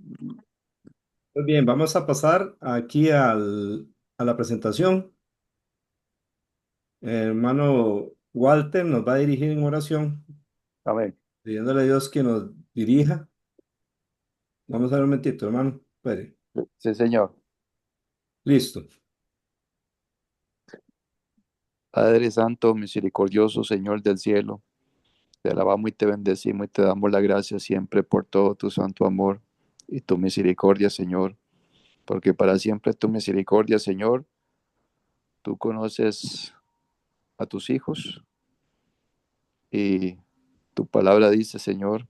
Muy bien, vamos a pasar aquí a la presentación. El hermano Walter nos va a dirigir en oración, Amén. pidiéndole a Dios que nos dirija. Vamos a ver un momentito, hermano. Espere. Sí, Señor. Listo. Padre Santo, misericordioso, Señor del cielo, te alabamos y te bendecimos y te damos la gracia siempre por todo tu santo amor y tu misericordia, Señor, porque para siempre tu misericordia, Señor, tú conoces a tus hijos y tu palabra dice, Señor,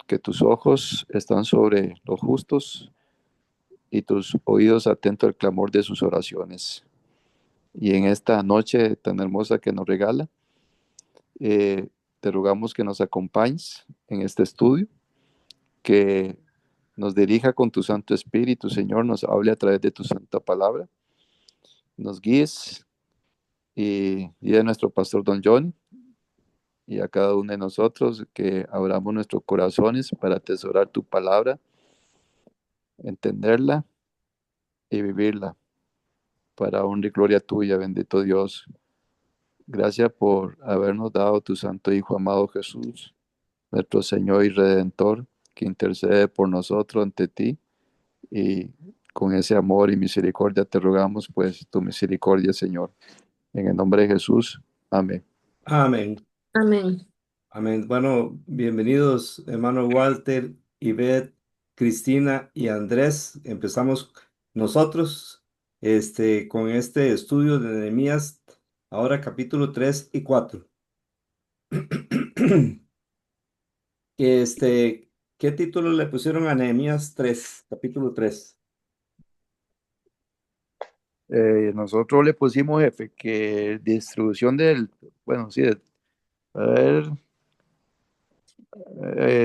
que tus ojos están sobre los justos y tus oídos atentos al clamor de sus oraciones. Y en esta noche tan hermosa que nos regala, eh, te rogamos que nos acompañes en este estudio, que nos dirija con tu Santo Espíritu, Señor, nos hable a través de tu santa palabra, nos guíes y de nuestro pastor Don John y a cada uno de nosotros que abramos nuestros corazones para atesorar tu palabra, entenderla y vivirla para honra y gloria tuya, bendito Dios. Gracias por habernos dado tu Santo Hijo amado Jesús, nuestro Señor y Redentor, que intercede por nosotros ante ti. Y con ese amor y misericordia te rogamos, pues, tu misericordia, Señor. En el nombre de Jesús. Amén. Amén. Amén. Amén. Bueno, bienvenidos, hermano Walter, Ivette, Cristina y Andrés. Empezamos nosotros con este estudio de Nehemías, ahora capítulo 3 y 4. Este, ¿Qué título le pusieron a Nehemías 3, capítulo 3? Nosotros le pusimos, jefe, que distribución bueno, sí, a ver,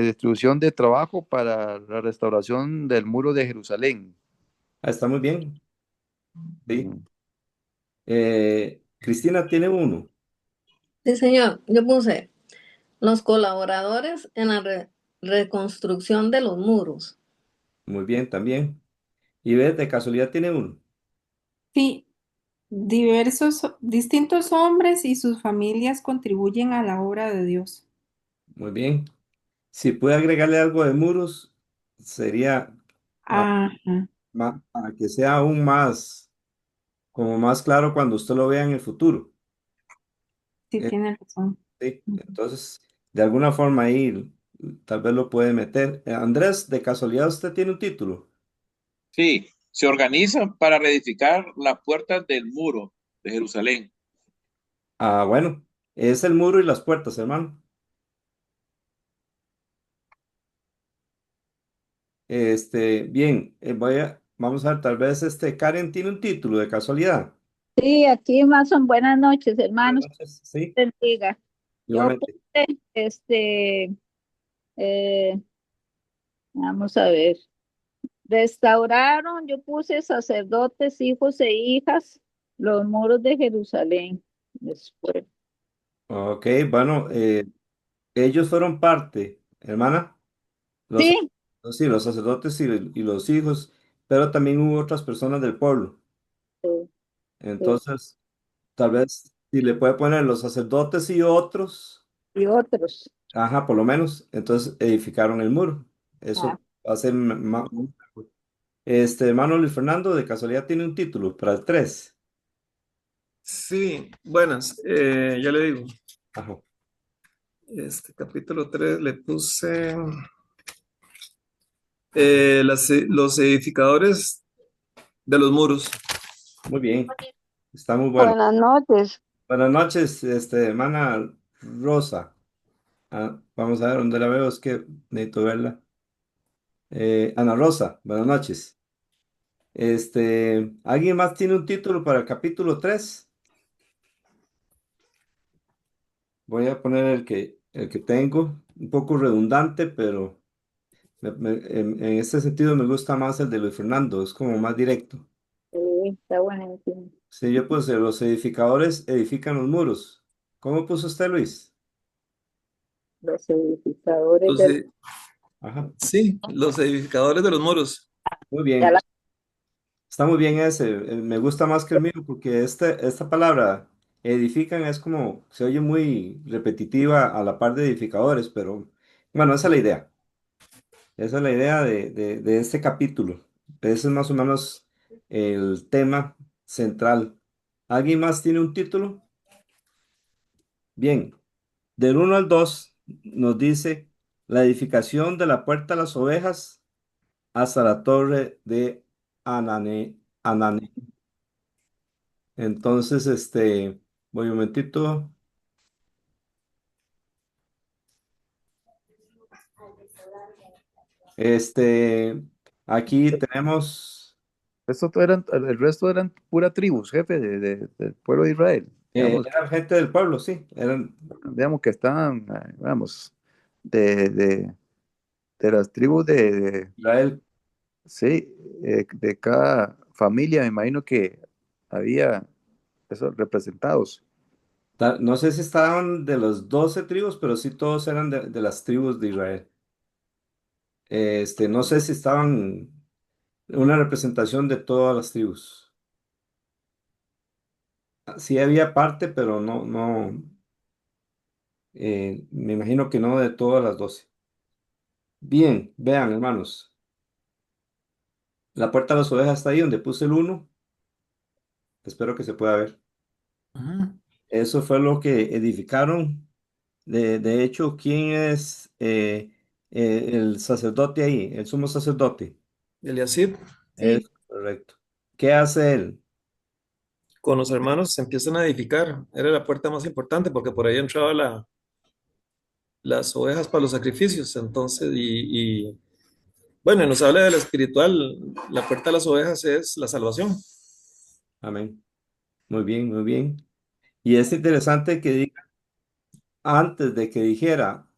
distribución de trabajo para la restauración del muro de Jerusalén. Ah, está muy bien. Sí. Mm. Cristina tiene uno. Sí, señor. Yo puse los colaboradores en la reconstrucción de los muros. Muy bien, también. Ivette, de casualidad tiene uno. Sí, distintos hombres y sus familias contribuyen a la obra de Dios. Muy bien. Si puede agregarle algo de muros, sería Ajá, para que sea aún más, como más claro cuando usted lo vea en el futuro. sí, Eh, tiene razón. sí. Entonces, de alguna forma ahí tal vez lo puede meter. Andrés, de casualidad usted tiene un título. Sí, se organizan para reedificar las puertas del muro de Jerusalén. Ah, bueno, es el muro y las puertas, hermano. Bien, vamos a ver, tal vez Karen tiene un título de casualidad. Sí, aquí más son buenas noches, Buenas hermanos. noches, sí, Bendiga. Yo igualmente. puse, este, eh, vamos a ver, restauraron, yo puse sacerdotes, hijos e hijas, los muros de Jerusalén. Después, Ok, bueno, ellos fueron parte, hermana, los, sí, sí, los sacerdotes y los hijos, pero también hubo otras personas del pueblo. sí, sí, Entonces, tal vez si le puede poner los sacerdotes y otros, y otros. ajá, por lo menos, entonces edificaron el muro. Ah, Eso va a ser hermano Luis Fernando, de casualidad tiene un título para el 3. Sí, buenas, ya le digo, Ajá, capítulo 3 le puse los edificadores de los muros. muy bien, está muy bueno. buenas noches. Buenas noches, hermana Rosa. Ah, vamos a ver dónde la veo, es que necesito verla. Ana Rosa, buenas noches. ¿Alguien más tiene un título para el capítulo 3? Voy a poner el que tengo, un poco redundante, pero en este sentido me gusta más el de Luis Fernando, es como más directo. Sí, está buenísimo. Sí, yo puse, los edificadores edifican los muros. ¿Cómo puso usted, Luis? Los edificadores Los, del... e- Ajá, Sí, los edificadores de los muros. muy Ya bien. la- Está muy bien ese. Me gusta más que el mío porque esta palabra edifican es como, se oye muy repetitiva a la par de edificadores, pero bueno, esa es la idea. Esa es la idea de este capítulo. Ese es más o menos el tema central. ¿Alguien más tiene un título? Bien, del 1 al 2 nos dice la edificación de la puerta a las ovejas hasta la torre de Anane. Entonces, voy un momentito. Este, aquí tenemos, El resto eran pura tribus, jefe del pueblo de Israel. eran gente del pueblo, sí, eran Digamos que estaban, vamos, de, de, de las tribus Israel. sí, de cada familia, me imagino que había esos representados. No sé si estaban de los 12 tribus, pero sí todos eran de las tribus de Israel. No sé si estaban una representación de todas las tribus. Sí había parte, pero me imagino que no de todas las 12. Bien, vean, hermanos, la puerta de las ovejas está ahí donde puse el 1. Espero que se pueda ver. Ujú. Eso fue lo que edificaron. De hecho, ¿quién es el sacerdote ahí? El sumo sacerdote. Eliasib, Es Sí, correcto. ¿Qué hace él? con los hermanos se empiezan a edificar. Era la puerta más importante porque por ahí entraba las ovejas para los sacrificios. Entonces, bueno, nos habla de lo espiritual. La puerta de las ovejas es la salvación. Amén. Muy bien, muy bien. Y es interesante que diga, antes de que dijera,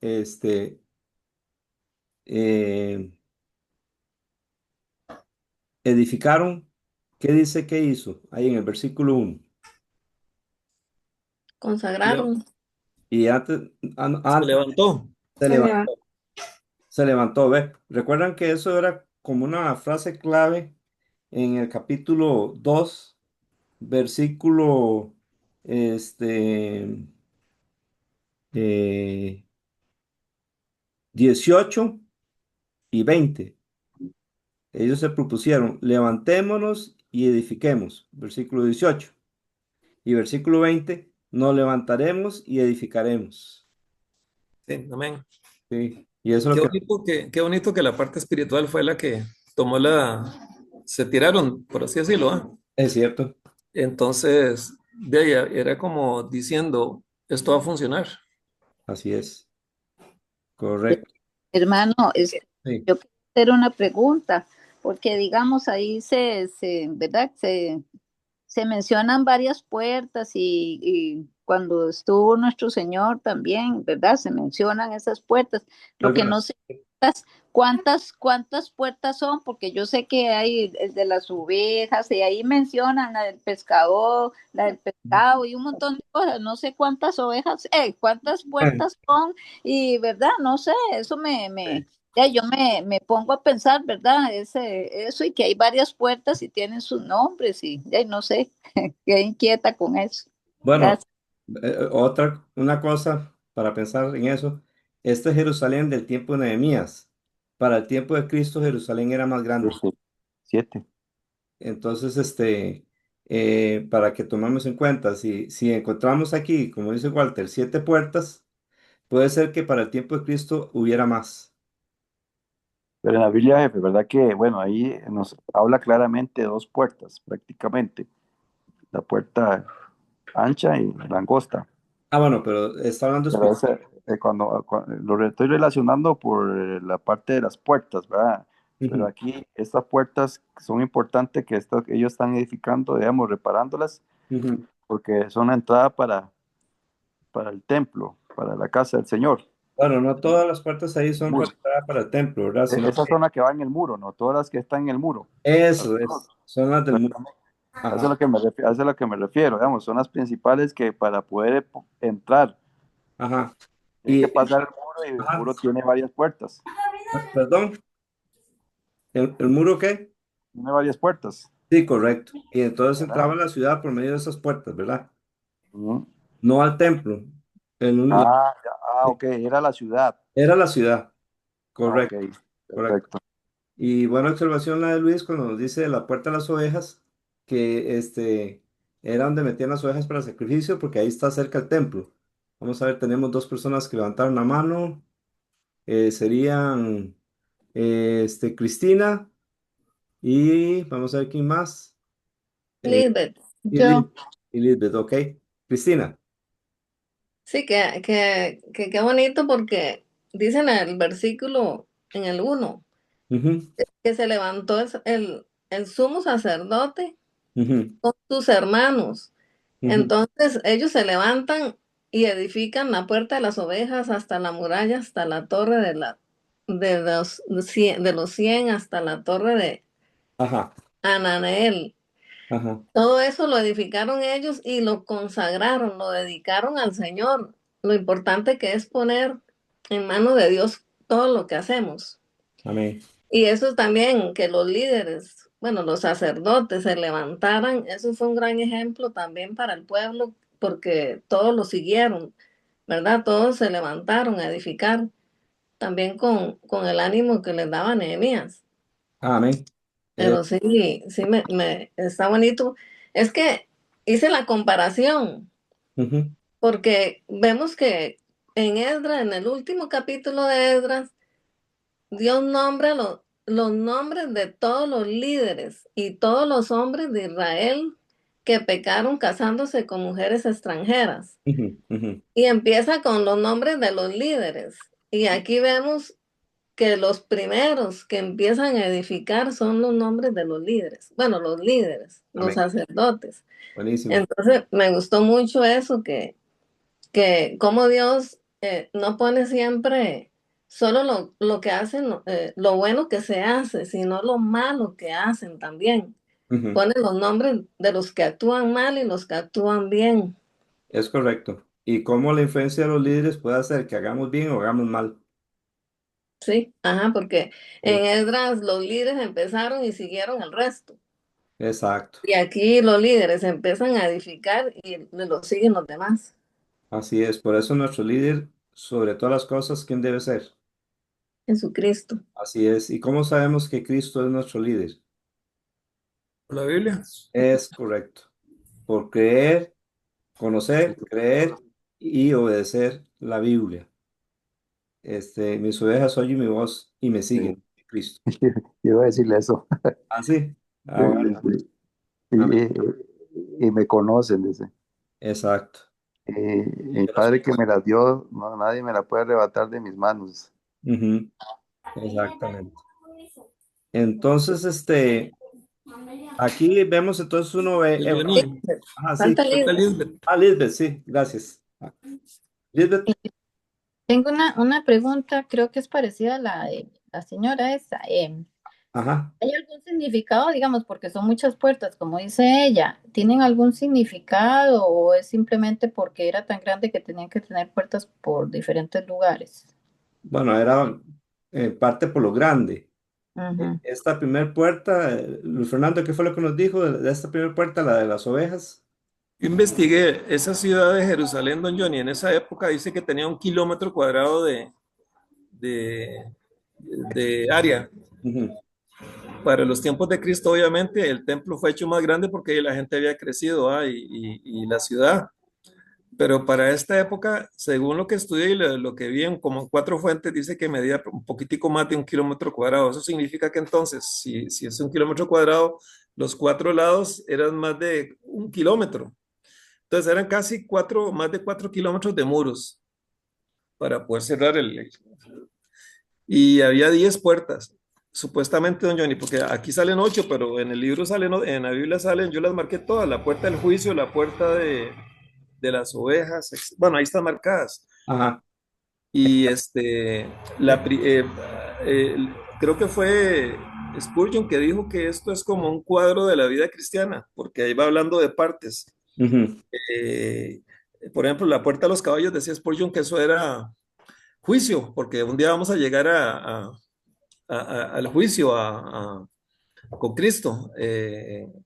eh, edificaron, ¿qué dice que hizo? Ahí en el versículo 1. Le- Consagraron. Y antes, Se antes levantó. se se levantó. levantó, se levantó. ¿Ve? ¿Recuerdan que eso era como una frase clave en el capítulo 2, versículo, este, eh, 18 y 20? Ellos se propusieron, levantémonos y edifiquemos, versículo 18. Y versículo 20, nos levantaremos y edificaremos. Sí, amén. ¿Sí? Y eso es lo que Qué bonito que la parte espiritual fue la que tomó se tiraron, por así decirlo, ¿ah? es cierto. Entonces, de ahí era como diciendo, esto va a funcionar. Así es. Correcto. Hermano, Sí. yo quiero hacer una pregunta, porque digamos ahí ¿verdad? Se mencionan varias puertas y cuando estuvo nuestro Señor también, ¿verdad? Se mencionan esas puertas. Lo que no Algunas. sé es cuántas puertas son, porque yo sé que hay el de las ovejas y ahí mencionan la del pescador, la del pescado y un montón de cosas. No sé cuántas ovejas, cuántas puertas son y, ¿verdad? No sé, eso ya yo me pongo a pensar, ¿verdad? Eso y que hay varias puertas y tienen sus nombres y ya no sé, qué inquieta con eso. Bueno, Gracias. una cosa para pensar en eso, este Jerusalén del tiempo de Nehemías, para el tiempo de Cristo Jerusalén era más grande. 7. Entonces, para que tomemos en cuenta, si encontramos aquí, como dice Walter, 7 puertas, puede ser que para el tiempo de Cristo hubiera más. Pero en la Biblia, jefe, ¿verdad que, bueno, ahí nos habla claramente de dos puertas, prácticamente, la puerta ancha y la angosta? Ah, bueno, pero está hablando Pero específico. estoy relacionando por la parte de las puertas, ¿verdad? Pero Ujú, aquí estas puertas son importantes que ellos están edificando, digamos, reparándolas, ujú. porque son la entrada para el templo, para la casa del Señor. Bueno, no todas las puertas ahí son para Muro. entrar para el templo, ¿verdad? Sino Esa que zona que va en el muro, no todas las que están en el muro. eso es, son las del mundo. A eso es Ajá, lo que a eso es lo que me refiero, digamos, son las principales que para poder entrar ajá. tiene Y, que pasar el muro y el ajá. muro tiene varias puertas. Perdón, ¿el muro qué? Tiene varias puertas, Sí, correcto. Y entonces ¿verdad? entraba a la ciudad por medio de esas puertas, ¿verdad? Ujú. No al templo. Ok, era la ciudad. Era la ciudad, Ok, correcto, correcto. perfecto. Y buena observación la de Luis cuando nos dice de la puerta de las ovejas, que era donde metían las ovejas para sacrificio, porque ahí está cerca el templo. Vamos a ver, tenemos dos personas que levantaron la mano. Serían Cristina y vamos a ver quién más. Eh, Lisbeth, y Liz- Yo, y Lisbeth, ok. Cristina. sí, que qué bonito porque dicen en el versículo en el 1 Ujú, que se levantó el sumo sacerdote ujú, con sus hermanos. ujú. Entonces ellos se levantan y edifican la puerta de las ovejas hasta la muralla, hasta la torre de los 100 hasta la torre de Ajá, Ananel. ajá. Todo eso lo edificaron ellos y lo consagraron, lo dedicaron al Señor. Lo importante que es poner en manos de Dios todo lo que hacemos. Amén. Y eso también, que los líderes, bueno, los sacerdotes se levantaran, eso fue un gran ejemplo también para el pueblo, porque todos lo siguieron, ¿verdad? Todos se levantaron a edificar, también con el ánimo que les daba Nehemías. Amén. Eh, Pero sí, sí, está bonito. Es que hice la comparación, ujú, porque vemos que en Esdras, en el último capítulo de Esdras, Dios nombra los nombres de todos los líderes y todos los hombres de Israel que pecaron casándose con mujeres extranjeras. ujú, ujú. Y empieza con los nombres de los líderes. Y aquí vemos que los primeros que empiezan a edificar son los nombres de los líderes. Bueno, los líderes, los Amén. sacerdotes. Buenísimo. Entonces, me gustó mucho eso, que como Dios no pone siempre solo lo que hacen, lo bueno que se hace, sino lo malo que hacen también. Ujú. Pone los nombres de los que actúan mal y los que actúan bien. Es correcto. Y cómo la influencia de los líderes puede hacer que hagamos bien o hagamos mal. Sí, ajá, porque Sí, en Esdras los líderes empezaron y siguieron el resto. exacto. Y aquí los líderes empiezan a edificar y lo siguen los demás. Así es. Por eso nuestro líder, sobre todas las cosas, ¿quién debe ser? Jesucristo. Así es. ¿Y cómo sabemos que Cristo es nuestro líder? La Biblia. Es correcto. Por creer, conocer, creer y obedecer la Biblia. Mis ovejas oyen mi voz y me Sí. siguen. Cristo. Quiero decirle eso. Así. Sí, Ah, bueno. sí, sí. Amén. Y me conocen, dice. Exacto. Mi padre que me las dio, no, nadie me la puede arrebatar de mis manos. Ujú, exactamente. Entonces, aquí vemos entonces uno ve, Johnny, ajá, sí. Falta falta Lisbeth. Lisbeth. Ah, Lisbeth, sí, gracias. Lisbeth, tengo una pregunta, creo que es parecida a la de la señora esa. ajá. ¿Hay algún significado, digamos, porque son muchas puertas, como dice ella? ¿Tienen algún significado o es simplemente porque era tan grande que tenían que tener puertas por diferentes lugares? Bueno, era parte por lo grande. Ujú. Esta primer puerta, Luis Fernando, ¿qué fue lo que nos dijo de esta primera puerta, la de las ovejas? Yo investigué esa ciudad de Jerusalén, don Johnny. En esa época dice que tenía 1 kilómetro cuadrado de, de área. Ujú, Para los tiempos de Cristo, obviamente, el templo fue hecho más grande porque la gente había crecido, y la ciudad. Pero para esta época, según lo que estudié y lo que vi en como 4 fuentes, dice que medía un poquitico más de 1 kilómetro cuadrado. Eso significa que entonces, si es 1 kilómetro cuadrado, los 4 lados eran más de 1 kilómetro. Entonces eran casi más de 4 kilómetros de muros para poder cerrar y había 10 puertas. Supuestamente, don Johnny, porque aquí salen 8, pero en el libro salen, en la Biblia salen, yo las marqué todas, la puerta del juicio, la puerta de las ovejas, bueno, ahí están marcadas. ajá. Y la, pri- eh, creo que fue Spurgeon que dijo que esto es como un cuadro de la vida cristiana, porque ahí va hablando de partes. Ujú, Eh, por ejemplo, la puerta de los caballos decía Spurgeon que eso era juicio, porque un día vamos a llegar al juicio con Cristo,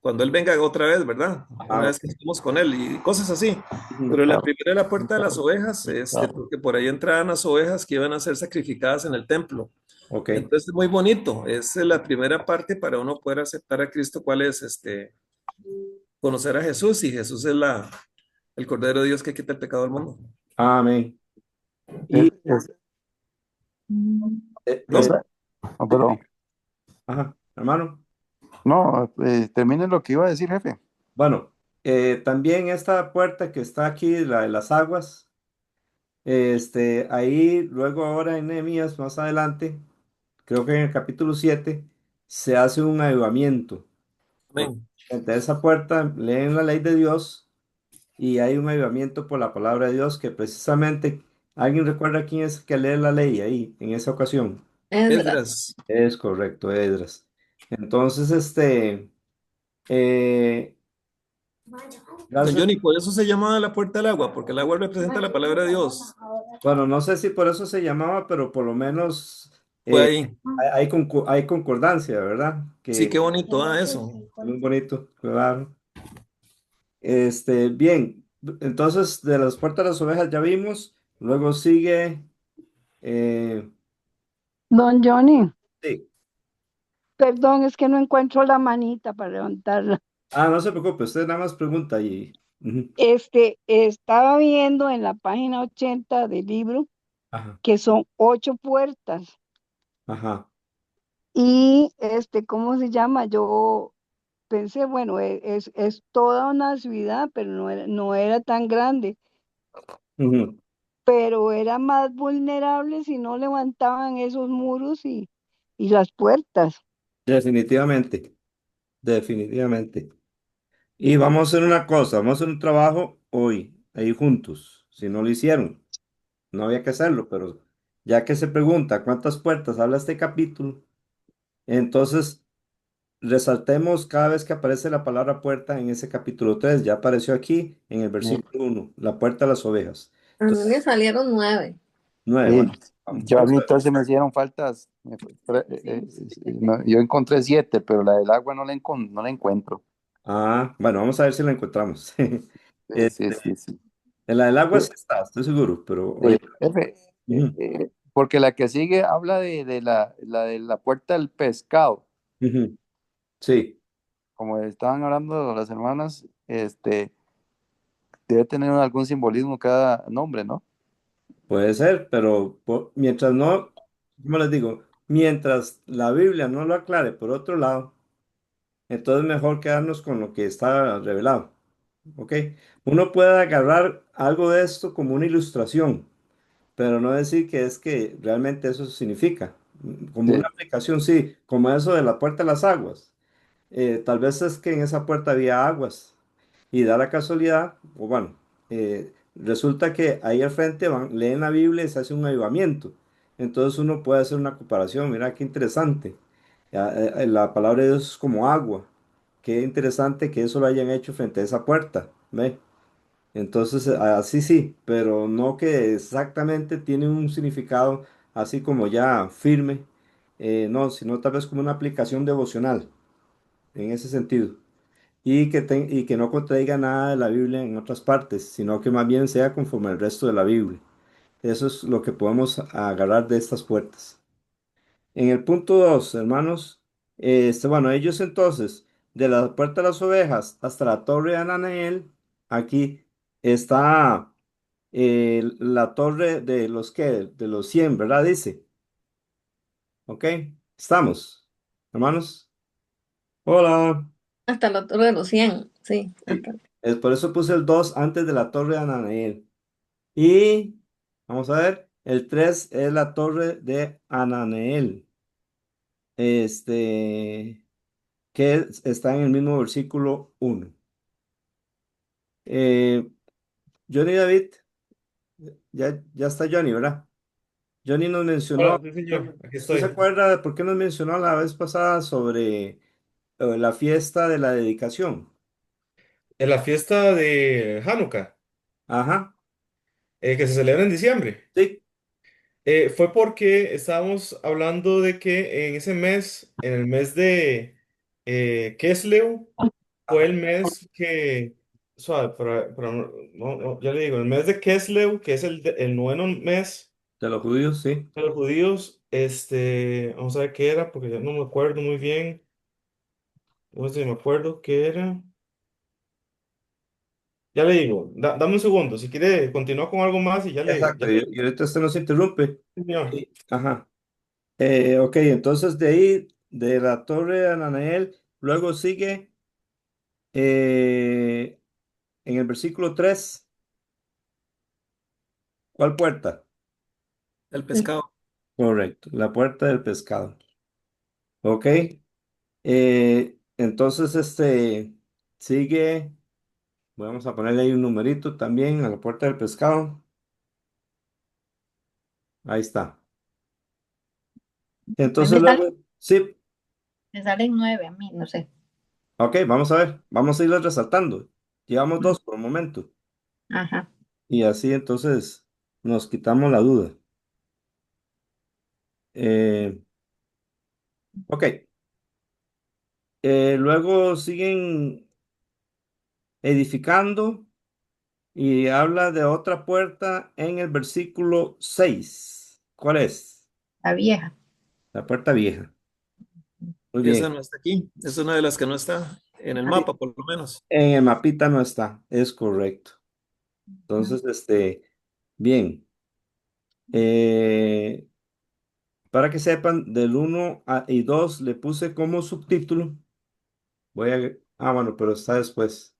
cuando Él venga otra vez, ¿verdad? Una Ah, vez que estemos con Él y cosas así. ujú, Pero la Claro, primera es la puerta de las ovejas, porque por ahí entraban las ovejas que iban a ser sacrificadas en el templo. ok. Entonces es muy bonito, es la primera parte para uno poder aceptar a Cristo, cuál es conocer a Jesús, y Jesús es el Cordero de Dios que quita el pecado del mundo. Amén. es, Y, es- eh, ¿No? eh, esa- no, pero ajá, hermano. no, termine lo que iba a decir, jefe. Bueno, también esta puerta que está aquí, la de las aguas, ahí luego ahora en Nehemías, más adelante, creo que en el capítulo 7 se hace un avivamiento, porque Amén. entre esa puerta leen la ley de Dios y hay un avivamiento por la palabra de Dios que precisamente, ¿alguien recuerda quién es que lee la ley ahí en esa ocasión? Esdras. Esdras. Es correcto, Esdras. Entonces, eh, Don gracias. Johnny, por eso se llamaba la puerta del agua, porque el agua representa la palabra de Dios. Bueno, no sé si por eso se llamaba, pero por lo menos Fue eh, ahí. hay concordancia, ¿verdad? Sí, Que qué bonito, eso. es muy bonito, claro. Bien, entonces de las puertas de las ovejas ya vimos, luego sigue, eh, Don Johnny, sí. perdón, es que no encuentro la manita para levantarla. Ah, no se preocupe, usted nada más pregunta y... ujú. Estaba viendo en la página 80 del libro Ajá, que son 8 puertas ajá. y ¿cómo se llama? Yo pensé, bueno, es toda una ciudad, pero no era tan grande, Ujú. pero era más vulnerable si no levantaban esos muros y las puertas. Definitivamente, definitivamente. Y vamos a hacer una cosa, vamos a hacer un trabajo hoy, ahí juntos, si no lo hicieron. No había que hacerlo, pero ya que se pregunta cuántas puertas habla este capítulo, entonces resaltemos cada vez que aparece la palabra puerta en ese capítulo 3. Ya apareció aquí en el Eh, versículo 1, la puerta de las ovejas. A mí me Entonces, salieron 9. 9, Sí, bueno, yo a vamos mí a ver. entonces me hicieron faltas. Yo encontré 7, pero la del agua no la encuentro. Ah, bueno, vamos a ver si la encontramos. Sí, sí, Este, sí, sí. en la del agua Sí, sí está, estoy seguro, pero sí, ahorita. jefe, Ujú, porque la que sigue habla de la puerta del pescado, ujú. Sí, como estaban hablando las hermanas, debe tener algún simbolismo cada nombre, ¿no? puede ser, pero mientras no, ¿cómo les digo? Mientras la Biblia no lo aclare por otro lado, entonces mejor quedarnos con lo que está revelado. ¿Ok? Uno puede agarrar algo de esto como una ilustración, pero no decir que es que realmente eso significa. Como una Sí, aplicación, sí, como eso de la puerta de las aguas. Tal vez es que en esa puerta había aguas y da la casualidad, o bueno, resulta que ahí al frente van, leen la Biblia y se hace un avivamiento. Entonces uno puede hacer una comparación, mira qué interesante. La palabra de Dios es como agua. Qué interesante que eso lo hayan hecho frente a esa puerta, ¿ve? Entonces, así sí, pero no que exactamente tiene un significado así como ya firme, no, sino tal vez como una aplicación devocional en ese sentido. Y que no contradiga nada de la Biblia en otras partes, sino que más bien sea conforme al resto de la Biblia. Eso es lo que podemos agarrar de estas puertas. En el punto 2, hermanos, bueno, ellos entonces, de la puerta de las ovejas hasta la torre de Ananael, aquí está la torre de los que, de los 100, ¿verdad? Dice, ¿ok? Estamos, hermanos. Hola. Hasta la torre de los 100. Sí, Sí. hasta. Por eso puse el 2 antes de la torre de Ananael. Y vamos a ver, el 3 es la torre de Ananael. Este, está en el mismo versículo 1. Eh, Johnny David, ya está Johnny, ¿verdad? Johnny nos Hola, mencionó, sí, señor, aquí ¿usted se estoy. acuerda de por qué nos mencionó la vez pasada sobre la fiesta de la dedicación? En la fiesta de Hanukkah, Ajá, que se celebra en diciembre. sí. Fue porque estábamos hablando de que en ese mes, en el mes de Keslev, fue el mes que, suave, ya le digo, el mes de Keslev, que es el noveno mes De los judíos, sí. de los judíos, vamos a ver qué era, porque ya no me acuerdo muy bien, no sé si me acuerdo qué era. Ya le digo, dame un segundo, si quiere continúa con algo más y Exacto, y ahorita usted nos interrumpe. señor. Sí. Ajá. Ok, entonces de ahí, de la torre de Ananael, luego sigue en el versículo 3. ¿Cuál puerta? El pescado. Correcto, la puerta del pescado. Ok, entonces sigue, vamos a ponerle ahí un numerito también a la puerta del pescado. Ahí está. A mí Entonces luego, sí, me salen 9 a mí, no sé. ok, vamos a ver, vamos a irlos resaltando. Llevamos dos por un momento Ajá. y así entonces nos quitamos la duda. Eh, ok, luego siguen edificando y habla de otra puerta en el versículo 6. ¿Cuál es? La vieja. La puerta vieja. Muy Esa bien. no está aquí. Es una de las que no está en el Sí. mapa, por lo menos. En el mapita no está, es correcto. Entonces, bien. Eh, para que sepan, del y 2 le puse como subtítulo. Bueno, pero está después.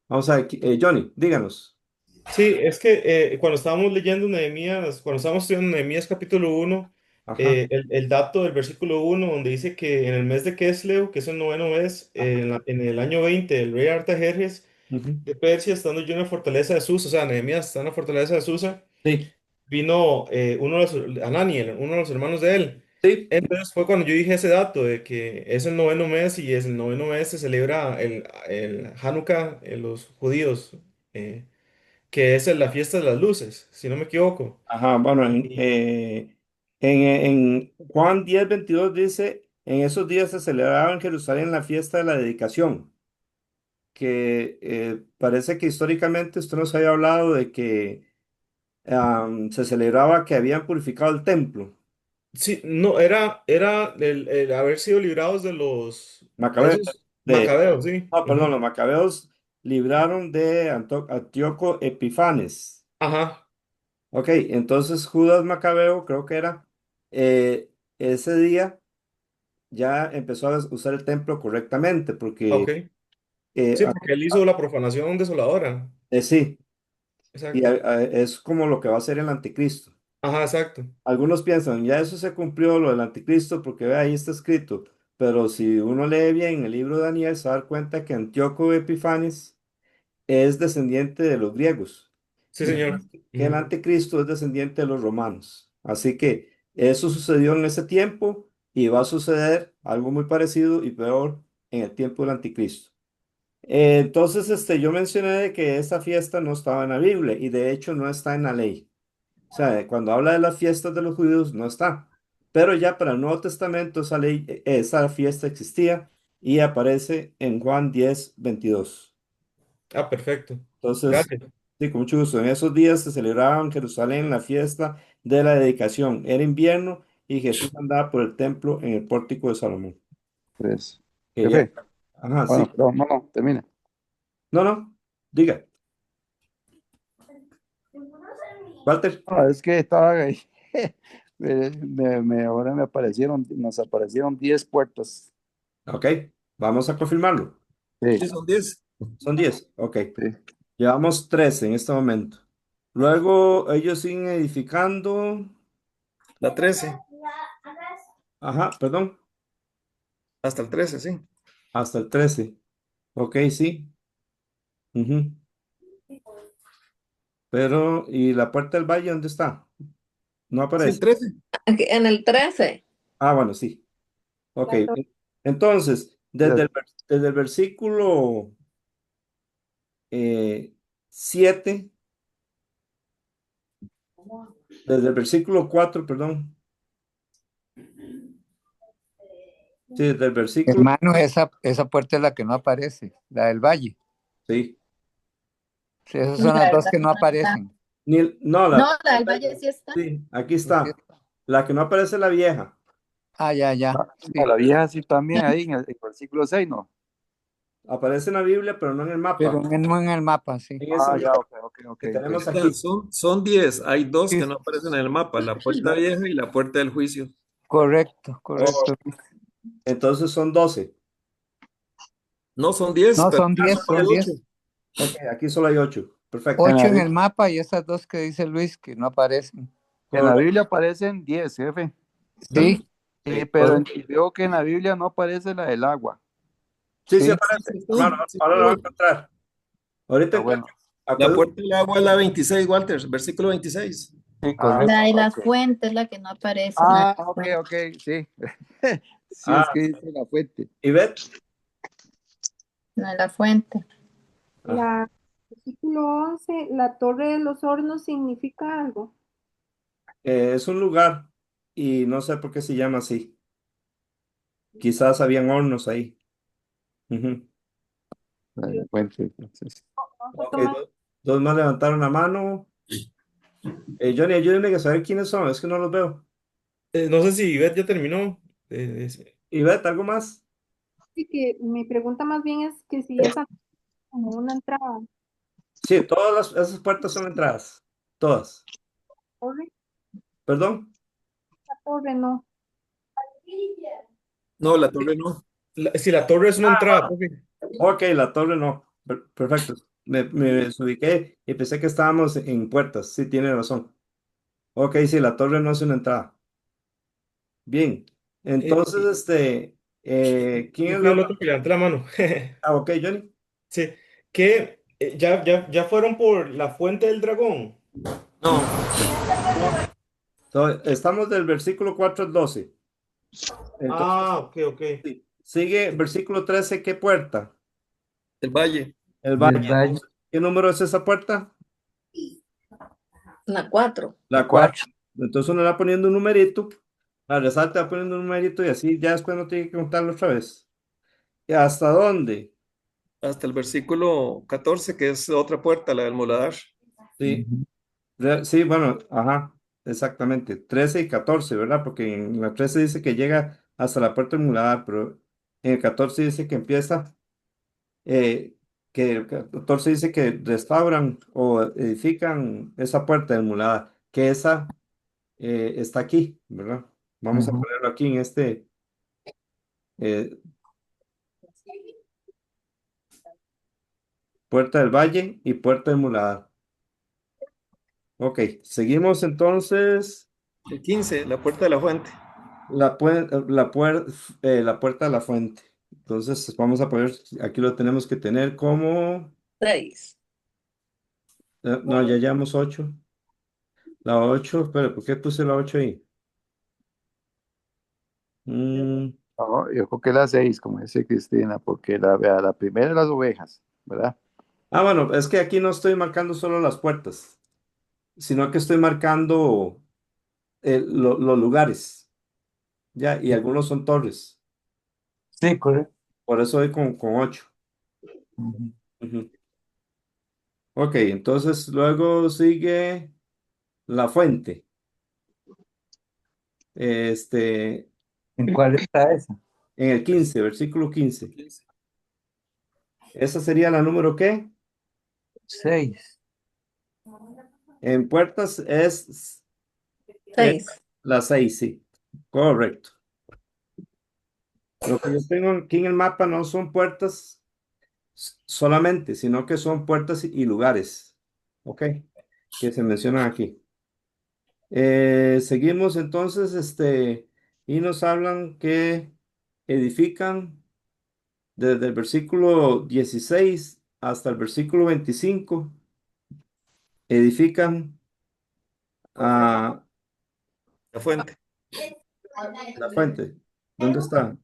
Vamos a ver, Johnny, díganos. Sí, es que cuando estábamos leyendo Nehemías, cuando estábamos estudiando Nehemías capítulo 1, Ajá. el dato del versículo 1, donde dice que en el mes de Kesleu, que es el noveno mes, Ajá. en el año 20, el rey Artajerjes Ujú. de Persia, estando yo en la fortaleza de Susa, o sea, Nehemías está en la fortaleza de Susa, Sí, vino Ananiel, uno de los hermanos de él. sí. Entonces fue cuando yo dije ese dato de que es el noveno mes y es el noveno mes se celebra el Hanukkah en los judíos. Que es la fiesta de las luces, si no me equivoco. Ajá, bueno, Y- en Juan 10:22 dice, en esos días se celebraba en Jerusalén la fiesta de la dedicación, que parece que históricamente usted nos había hablado de que se celebraba que habían purificado el templo, sí, no, era el haber sido librados de de Macabeos, esos de, macabeos, sí. no, perdón, Ujú. los macabeos libraron de Antíoco Epifanes. Ajá, Ok, entonces Judas Macabeo, creo que era, eh, ese día ya empezó a usar el templo correctamente, ok. porque Sí, porque él hizo la profanación desoladora. sí, y Exacto. es como lo que va a hacer el anticristo. Ajá, exacto. Algunos piensan, ya eso se cumplió lo del anticristo, porque ve, ahí está escrito, pero si uno lee bien el libro de Daniel, se va a dar cuenta que Antíoco Epifanes es descendiente de los griegos, Sí, señor. mientras que el Ujú. anticristo es descendiente de los romanos. Así que eso sucedió en ese tiempo y va a suceder algo muy parecido y peor en el tiempo del anticristo. Entonces, yo mencioné de que esta fiesta no estaba en la Biblia y de hecho no está en la ley. O sea, cuando habla de las fiestas de los judíos no está. Pero ya para el Nuevo Testamento esa ley, esa fiesta existía y aparece en Juan 10:22. Ah, perfecto. Entonces, Gracias. sí, con mucho gusto. En esos días se celebraba en Jerusalén la fiesta de la dedicación. Era invierno y Jesús andaba por el templo en el pórtico de Salomón. Pues, Que ya, jefe, ajá, bueno, sí. perdón, no, no, termina. No, no, diga, Walter. No, es que estaba ahí. Ahora nos aparecieron 10 puertas. Ok, vamos a confirmarlo. Sí, Sí, son 10. Son 10. Ok. sí. Llevamos 13 en este momento. Luego ellos siguen edificando. La 13. Ajá, perdón. Hasta el 13, sí. Hasta el 13. Ok, sí. Ujú. Pero, ¿y la puerta del valle dónde está? No Sí, el aparece. 13. Aquí en el 13. Ah, bueno, sí. Ok. Entonces, Mira, desde el versículo 7 Desde el versículo 4, perdón. Sí, desde el versículo. Hermano, esa puerta es la que no aparece, la del valle. Sí. Sí, esas La son las dos verdad que no no está. aparecen. No, No, la del Valle sí está. sí, aquí Sí, sí está. está. La que no aparece es la vieja. Ah, ya. No, Sí. la vieja sí también ahí en el versículo 6, ¿no? Aparece en la Biblia, pero no en el mapa. Pero no en el mapa, sí. En ese ya, mapa ok. que tenemos O sea, aquí. son 10. Hay dos Sí, que no aparecen en el mapa, la puerta vieja y la puerta del juicio. correcto. Oh, entonces son 12. No, son 10, No, pero son 10, hay son 8. 10. Ok, aquí solo hay 8. Perfecto. 8 en el mapa y esas dos que dice Luis que no aparecen. En la Correcto. Biblia aparecen 10, jefe. Sí, Sí, Pero veo que en la Biblia no aparece la del agua. sí, sí. aparece. Sí, Hermano, sí, ahora lo voy a encontrar. Ahorita Está bueno. encuentro. la puerta del agua es la 26, Walter, versículo 26. Sí, Ah, correcto. La de la Ok. fuente es la que no aparece. Ah, ok, sí. Sí, ah, es que dice la fuente. Ivette. La de la fuente. La versículo 11, la torre de los hornos significa algo. Es un lugar y no sé por qué se llama así. Quizás habían hornos ahí. Ujú. La fuente, entonces. Vamos a Ok, tomar dos más levantaron la mano. Johnny, ayúdeme a saber quiénes son, es que no los veo. No sé si Ivette ya terminó. Ivette, ¿algo más? que mi pregunta más bien es que si esa como una entrada, Sí, esas puertas son entradas. Todas. torre, ¿Perdón? la torre no. No, la torre no. Si la torre es una entrada, profe. Ok, la torre no. Perfecto. Me desubiqué y pensé que estábamos en puertas. Sí, tiene razón. Ok, sí, la torre no es una entrada. Bien. Eh, Entonces, ¿quién yo es fui la... el otro que levanté la mano. Ah, ok, Johnny. Sí. Que ya fueron por la fuente del dragón. No, No. Estamos del versículo 4 al 12. Entonces, Ah, ok. sí. Sigue versículo 13. ¿Qué puerta? el valle. El Del valle. valle. ¿Qué número es esa puerta? La 4. La 4. 4. Entonces uno le va poniendo un numerito. Al resalte va poniendo un numerito y así ya después no tiene que contarlo otra vez. ¿Y hasta dónde? Hasta el versículo 14, que es otra puerta, la del muladar. Sí. Sí, bueno, ajá, exactamente. 13 y 14, ¿verdad? Porque en la 13 dice que llega hasta la puerta del muladar, pero en el 14 dice que empieza, que el 14 dice que restauran o edifican esa puerta del muladar, que esa está aquí, ¿verdad? Vamos a ponerlo aquí en eh, puerta del valle y puerta del muladar. Ok, seguimos entonces. El 15, la puerta de la fuente. La puerta de la fuente. Entonces, vamos a poner, aquí lo tenemos que tener como, 6. no, ya llevamos 8. La 8, pero ¿por qué puse la 8 ahí? Mm, No, yo creo que la 6, como dice Cristina, porque la primera es las ovejas, ¿verdad? bueno, es que aquí no estoy marcando solo las puertas, sino que estoy marcando los lugares, ya, y algunos son torres. Sí, correcto. Por eso voy con 8. Ok, entonces luego sigue la fuente. Este, ¿En cuál está esa? en el 15, versículo 15. ¿Esa sería la número qué? 6. En puertas es 6. la 6, sí. Correcto. Lo que yo tengo aquí en el mapa no son puertas solamente, sino que son puertas y lugares. ¿Ok? Que se mencionan aquí. Seguimos entonces, y nos hablan que edifican desde el versículo 16 hasta el versículo 25, edifican a La fuente. la fuente. ¿Dónde está?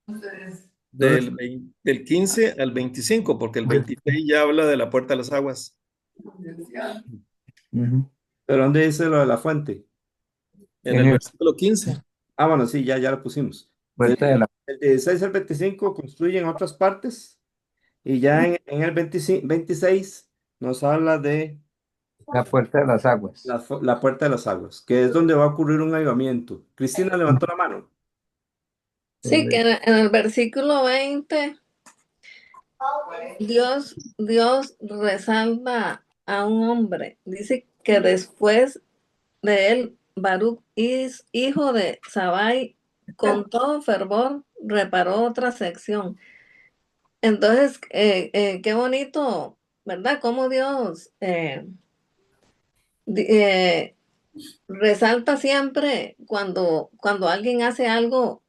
¿Dónde está? Del 15 al 25, porque el 26 ya habla de la puerta de las aguas. ¿Pero dónde dice lo de la fuente? En En el el versículo 15. Ah, bueno, sí, ya lo pusimos. puerta de la, El 16 al 25 construyen otras partes y ya en el 25 26 nos habla de la puerta de las aguas. la puerta de las aguas, que es donde va a ocurrir un avivamiento. Cristina levantó la mano. Sí, que en el versículo 20 Dios resalta a un hombre. Dice que después de él, Baruch, hijo de Sabai, con todo fervor reparó otra sección. Entonces, qué bonito, ¿verdad? Cómo Dios di- eh, resalta siempre cuando alguien hace algo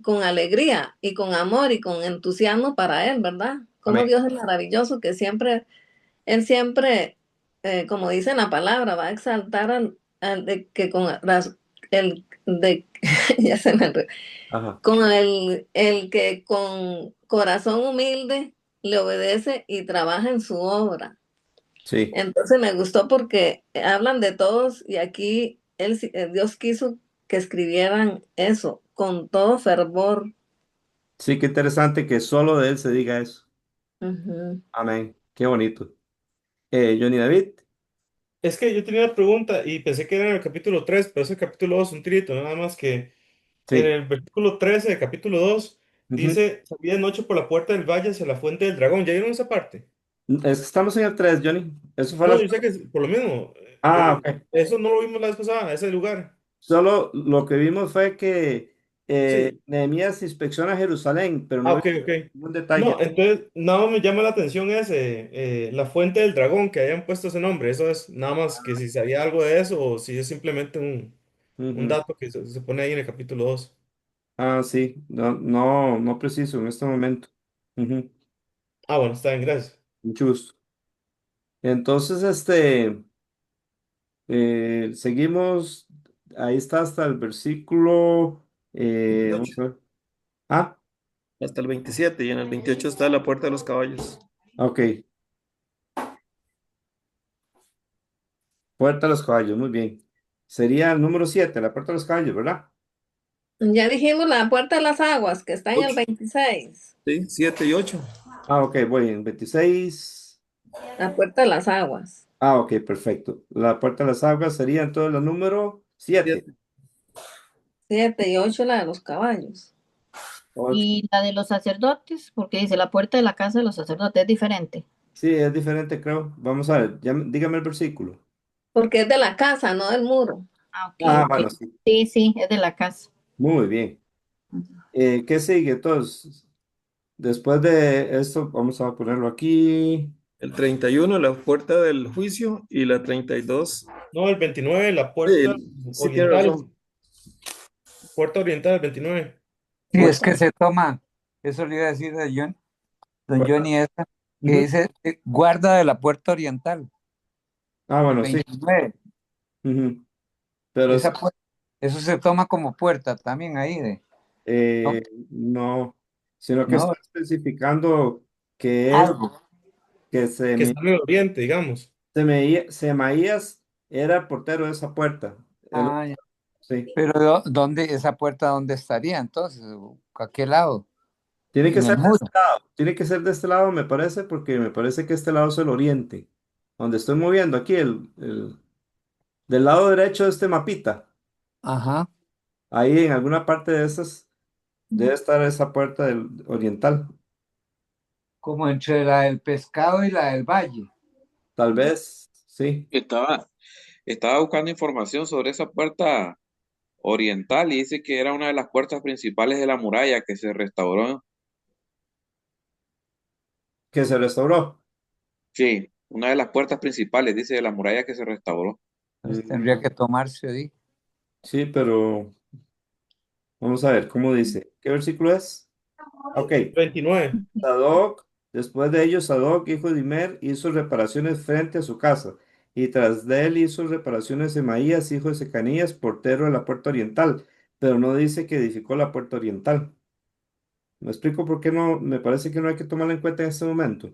con alegría y con amor y con entusiasmo para él, ¿verdad? Como Amén. Dios es maravilloso, que siempre, Él siempre, como dice la palabra, va a exaltar al de que con el de, ya se me enredó. Ajá. Con el que con corazón humilde le obedece y trabaja en su obra. Sí, Entonces me gustó porque hablan de todos y aquí Dios quiso que escribieran eso con todo fervor. sí, qué interesante que solo de él se diga eso. Ujú. Amén. Qué bonito. Johnny David. Es que yo tenía una pregunta y pensé que era en el capítulo 3, pero ese capítulo 2 es un tirito, nada más que en Sí. el versículo 13 del capítulo 2 Ujú. dice, salí de noche por la puerta del valle hacia la fuente del dragón. ¿Ya vieron esa parte? Es que estamos en el 3, Johnny. Eso fue No, las... yo sé que es por lo mismo, Ah, pero ok. eso no lo vimos la vez pasada, ese lugar. Solo lo que vimos fue que Sí. Nehemías inspecciona Jerusalén, pero no Ah, vimos ok, ok. ningún No, detalle. entonces nada más me llama la atención ese, la fuente del dragón, que hayan puesto ese nombre. Eso es nada más que si sabía algo de eso o si es simplemente un Ujú. dato que se pone ahí en el capítulo 2. Ah, sí. No, no, no preciso en este momento. Ujú. Ah, bueno, está bien, gracias. Mucho gusto. Entonces, seguimos. Ahí está hasta el versículo. Vamos 28. a ver. Ah, Hasta el 27 y en el 28 está la puerta de los caballos. ok. Puerta de los caballos, muy bien. Sería el número 7, la puerta de los caballos, ¿verdad? Ya dijimos la puerta de las aguas, que está en el 8. 26. Sí, 7 y 8. Ah, ok, voy en 26. La puerta de las aguas. Ah, ok, perfecto. La puerta de las aguas sería entonces la número 7. 7. 7 y 8 la de los caballos. Y la de los sacerdotes, porque dice la puerta de la casa de los sacerdotes es diferente. Sí, es diferente, creo. Vamos a ver, dígame el versículo. Porque es de la casa, no del muro. Ah, ok, Ah, ok. bueno, sí. Sí, sí, es de la casa. Muy bien. ¿Qué sigue? Entonces, después de esto, vamos a ponerlo aquí. El 31 la puerta del juicio, y la 32. No, el 29 la puerta Sí, sí tiene oriental. razón. Puerta oriental, el 29. Sí, es Puerta. que se toma, eso le iba a decir a don puerta- Johnny, esa, que Ujú. dice guarda de la puerta oriental, Ah, el bueno, sí. 29. Ujú. Pero Esa eso se toma como puerta también ahí ¿no? no, sino que No, está especificando que es algo. que Que está en el oriente, digamos. Semaías era portero de esa puerta. Ah, ya. Sí. Pero ¿dónde, esa puerta dónde estaría entonces? ¿O ¿A qué lado? Tiene que En el ser de este muro. lado. Tiene que ser de este lado, me parece, porque me parece que este lado es el oriente. Donde estoy moviendo aquí, del lado derecho de este mapita. Ajá. Ahí en alguna parte de esas debe estar esa puerta del oriental. Como entre la del pescado y la del valle. Tal vez, sí. Estaba buscando información sobre esa puerta oriental y dice que era una de las puertas principales de la muralla que se restauró. Que se restauró. Sí, una de las puertas principales, dice, de la muralla que se restauró. Pues tendría Mm, que tomarse ahí. sí, pero vamos a ver cómo dice. ¿Qué versículo es? Ok. 29. Sadoc, después de ello, Sadoc, hijo de Imer, hizo reparaciones frente a su casa, y tras de él hizo reparaciones Semaías, hijo de Secanías, portero de la puerta oriental, pero no dice que edificó la puerta oriental. ¿Me explico por qué no? Me parece que no hay que tomarla en cuenta en este momento.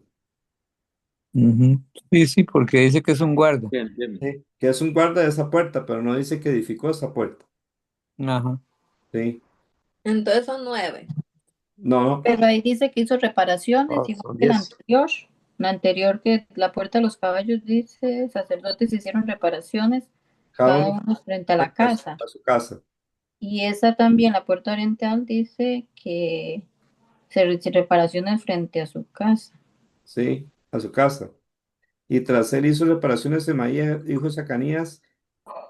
Ujú. Sí, sí, porque dice que es un guarda. Sí, entiendo. Sí, que es un guarda de esa puerta, pero no dice que edificó esa puerta. Ajá. Sí, Entonces son 9. no, Pero ahí dice que hizo reparaciones, Oh, igual son que la 10. anterior. La anterior que la puerta de los caballos dice, sacerdotes hicieron reparaciones, cada cada uno uno frente a la frente casa. a su casa. Y esa también, la puerta oriental, dice que se reparaciones frente a su casa. Sí, a su casa. Y tras él hizo reparaciones de Maía, hijo de Zacarías,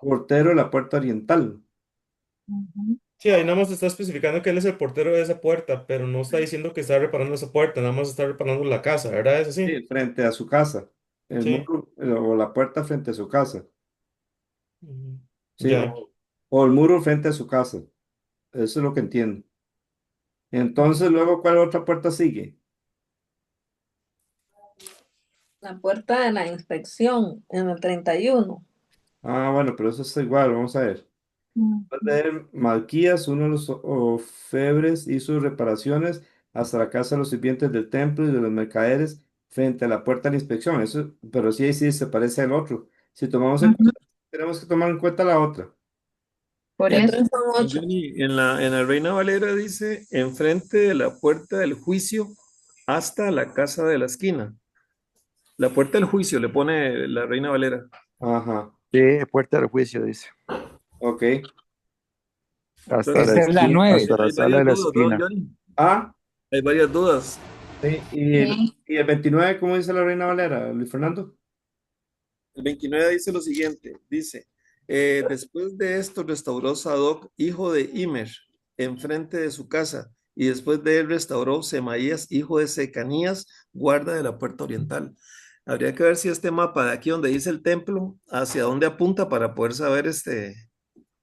portero de la puerta oriental. Ujú. Sí, ahí nada más está especificando que él es el portero de esa puerta, pero no está diciendo que está reparando esa puerta, nada más está reparando la casa, ¿verdad? ¿Es así? Sí, frente a su casa. El Sí. muro o la puerta frente a su casa. Ujú. Sí, Ya. o el muro frente a su casa. Eso es lo que entiendo. Entonces, luego, ¿cuál otra puerta sigue? La puerta de la inspección en el 31. Ah, bueno, pero eso está igual, vamos a ver. Ujú. De Malquías, uno de los orfebres, hizo reparaciones hasta la casa de los sirvientes del templo y de los mercaderes frente a la puerta de la inspección. Eso, pero sí, sí, se parece al otro. Si tomamos en Ujú. cuenta, tenemos que tomar en cuenta la otra. Por eso. Entonces son 8. Johnny, en la Reina Valera dice, enfrente de la puerta del juicio hasta la casa de la esquina. La puerta del juicio le pone la Reina Valera. Ajá, Sí, puerta del juicio, dice. ok. Hasta la Esa es la esquina, nueve. hasta la Hay sala de varias la dudas, ¿no, esquina. Johnny? Ah, Hay varias dudas. sí, Sí. y el 29, ¿cómo dice la Reina Valera, Luis Fernando? El 29 dice lo siguiente, dice, después de esto restauró Sadoc, hijo de Imer, enfrente de su casa, y después de él restauró Semaías, hijo de Secanías, guarda de la puerta oriental. Habría que ver si este mapa de aquí donde dice el templo, hacia dónde apunta para poder saber Ujú.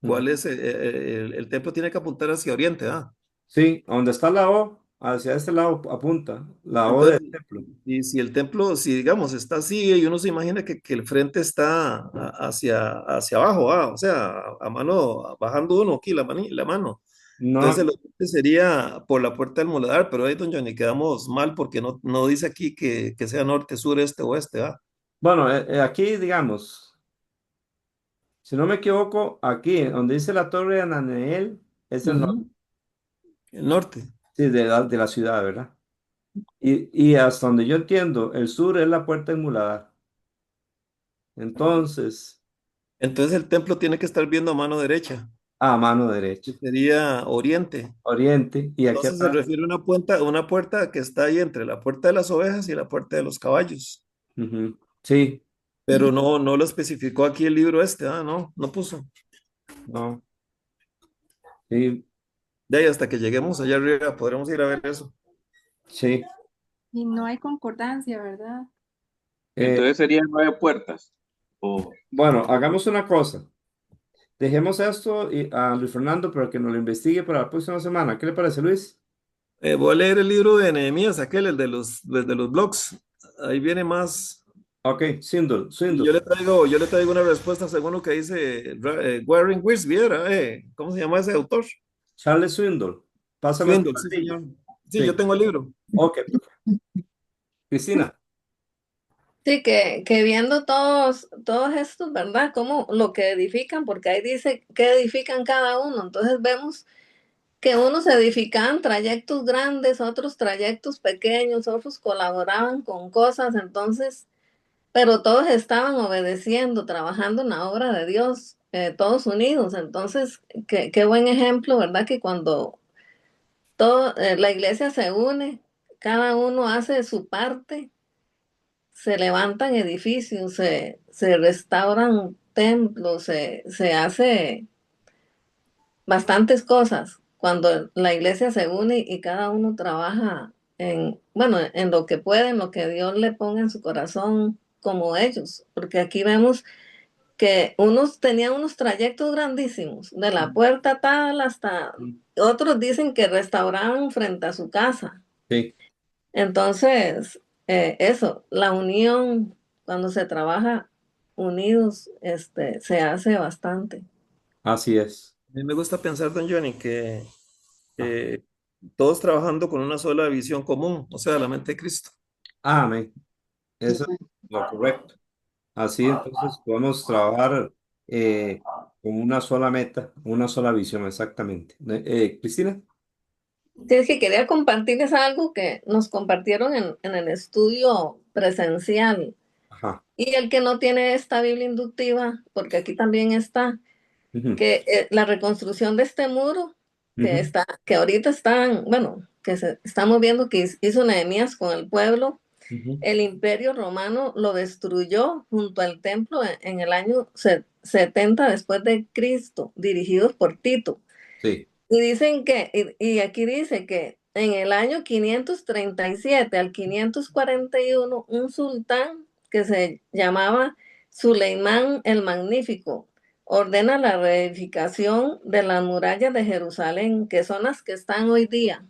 cuál es el templo tiene que apuntar hacia oriente, ¿ah? Sí, donde está la O, hacia este lado apunta, la O del Entonces, templo. y si el templo, si digamos está así y uno se imagina que el frente está hacia abajo, o sea, a mano, bajando uno aquí la mano. Entonces No, el oriente sería por la puerta del muladar, pero ahí, don Johnny, quedamos mal porque no dice aquí que sea norte, sur, este, oeste, ¿ah? bueno, aquí digamos. Si no me equivoco, aquí, donde dice la torre de Ananeel, es el norte, Ujú. El norte. sí, de la ciudad, ¿verdad? Y hasta donde yo entiendo, el sur es la puerta del Muladar. Entonces, Entonces el templo tiene que estar viendo a mano derecha, a mano que derecha, sería oriente. oriente, y aquí Entonces se atrás. refiere a una puerta que está ahí entre la puerta de las ovejas y la puerta de los caballos. Ujú. Sí, Pero no lo especificó aquí el libro este, no puso. no, sí, De ahí hasta que lleguemos allá arriba podremos ir a ver eso. sí. Y no hay concordancia, ¿verdad? Eh, Entonces serían 9 puertas. O bueno, hagamos una cosa. Dejemos esto a Luis Fernando para que nos lo investigue para la próxima semana. ¿Qué le parece, Luis? Voy a leer el libro de Nehemías, aquel, el de los blogs. Ahí viene más. Ok, Swindle, Y Swindle. yo le traigo una respuesta según lo que dice Warren Wiersbe, ¿cómo se llama ese autor? Charles Swindle. Pásame otro Swindoll, sí, martillo. señor. Sí, yo Sí, tengo el libro. ok. Cristina. Sí, que viendo todos estos, ¿verdad? Como lo que edifican, porque ahí dice que edifican cada uno. Entonces vemos que unos edificaban trayectos grandes, otros trayectos pequeños, otros colaboraban con cosas, entonces, pero todos estaban obedeciendo, trabajando en la obra de Dios, todos unidos. Entonces, qué buen ejemplo, ¿verdad? Que cuando la iglesia se une, cada uno hace su parte, se levantan edificios, se restauran templos, se hace bastantes cosas cuando la iglesia se une y cada uno trabaja en, bueno, en lo que puede, en lo que Dios le ponga en su corazón como ellos, porque aquí vemos que unos tenían unos trayectos grandísimos, de la puerta tal hasta, otros dicen que restauraban frente a su casa. Sí, Entonces, eso, la unión, cuando se trabaja unidos, se hace bastante. así es. A mí me gusta pensar, don Johnny, que eh, todos trabajando con una sola visión común, o sea, la mente de Cristo. Amén. Eso es lo correcto. Así entonces podemos trabajar con una sola meta, una sola visión, exactamente. Cristina. Sí, es que quería compartirles algo que nos compartieron en el estudio presencial. Ajá. Y el que no tiene esta Biblia inductiva, porque aquí también está, Ujú, que la reconstrucción de este muro, ujú, que ahorita están, bueno, estamos viendo que hizo Nehemías con el pueblo, ujú. el imperio romano lo destruyó junto al templo en el año 70 después de Cristo, dirigidos por Tito. Sí, Y dicen y aquí dice que en el año 537 al 541, un sultán que se llamaba Suleimán el Magnífico ordena la reedificación de las murallas de Jerusalén, que son las que están hoy día.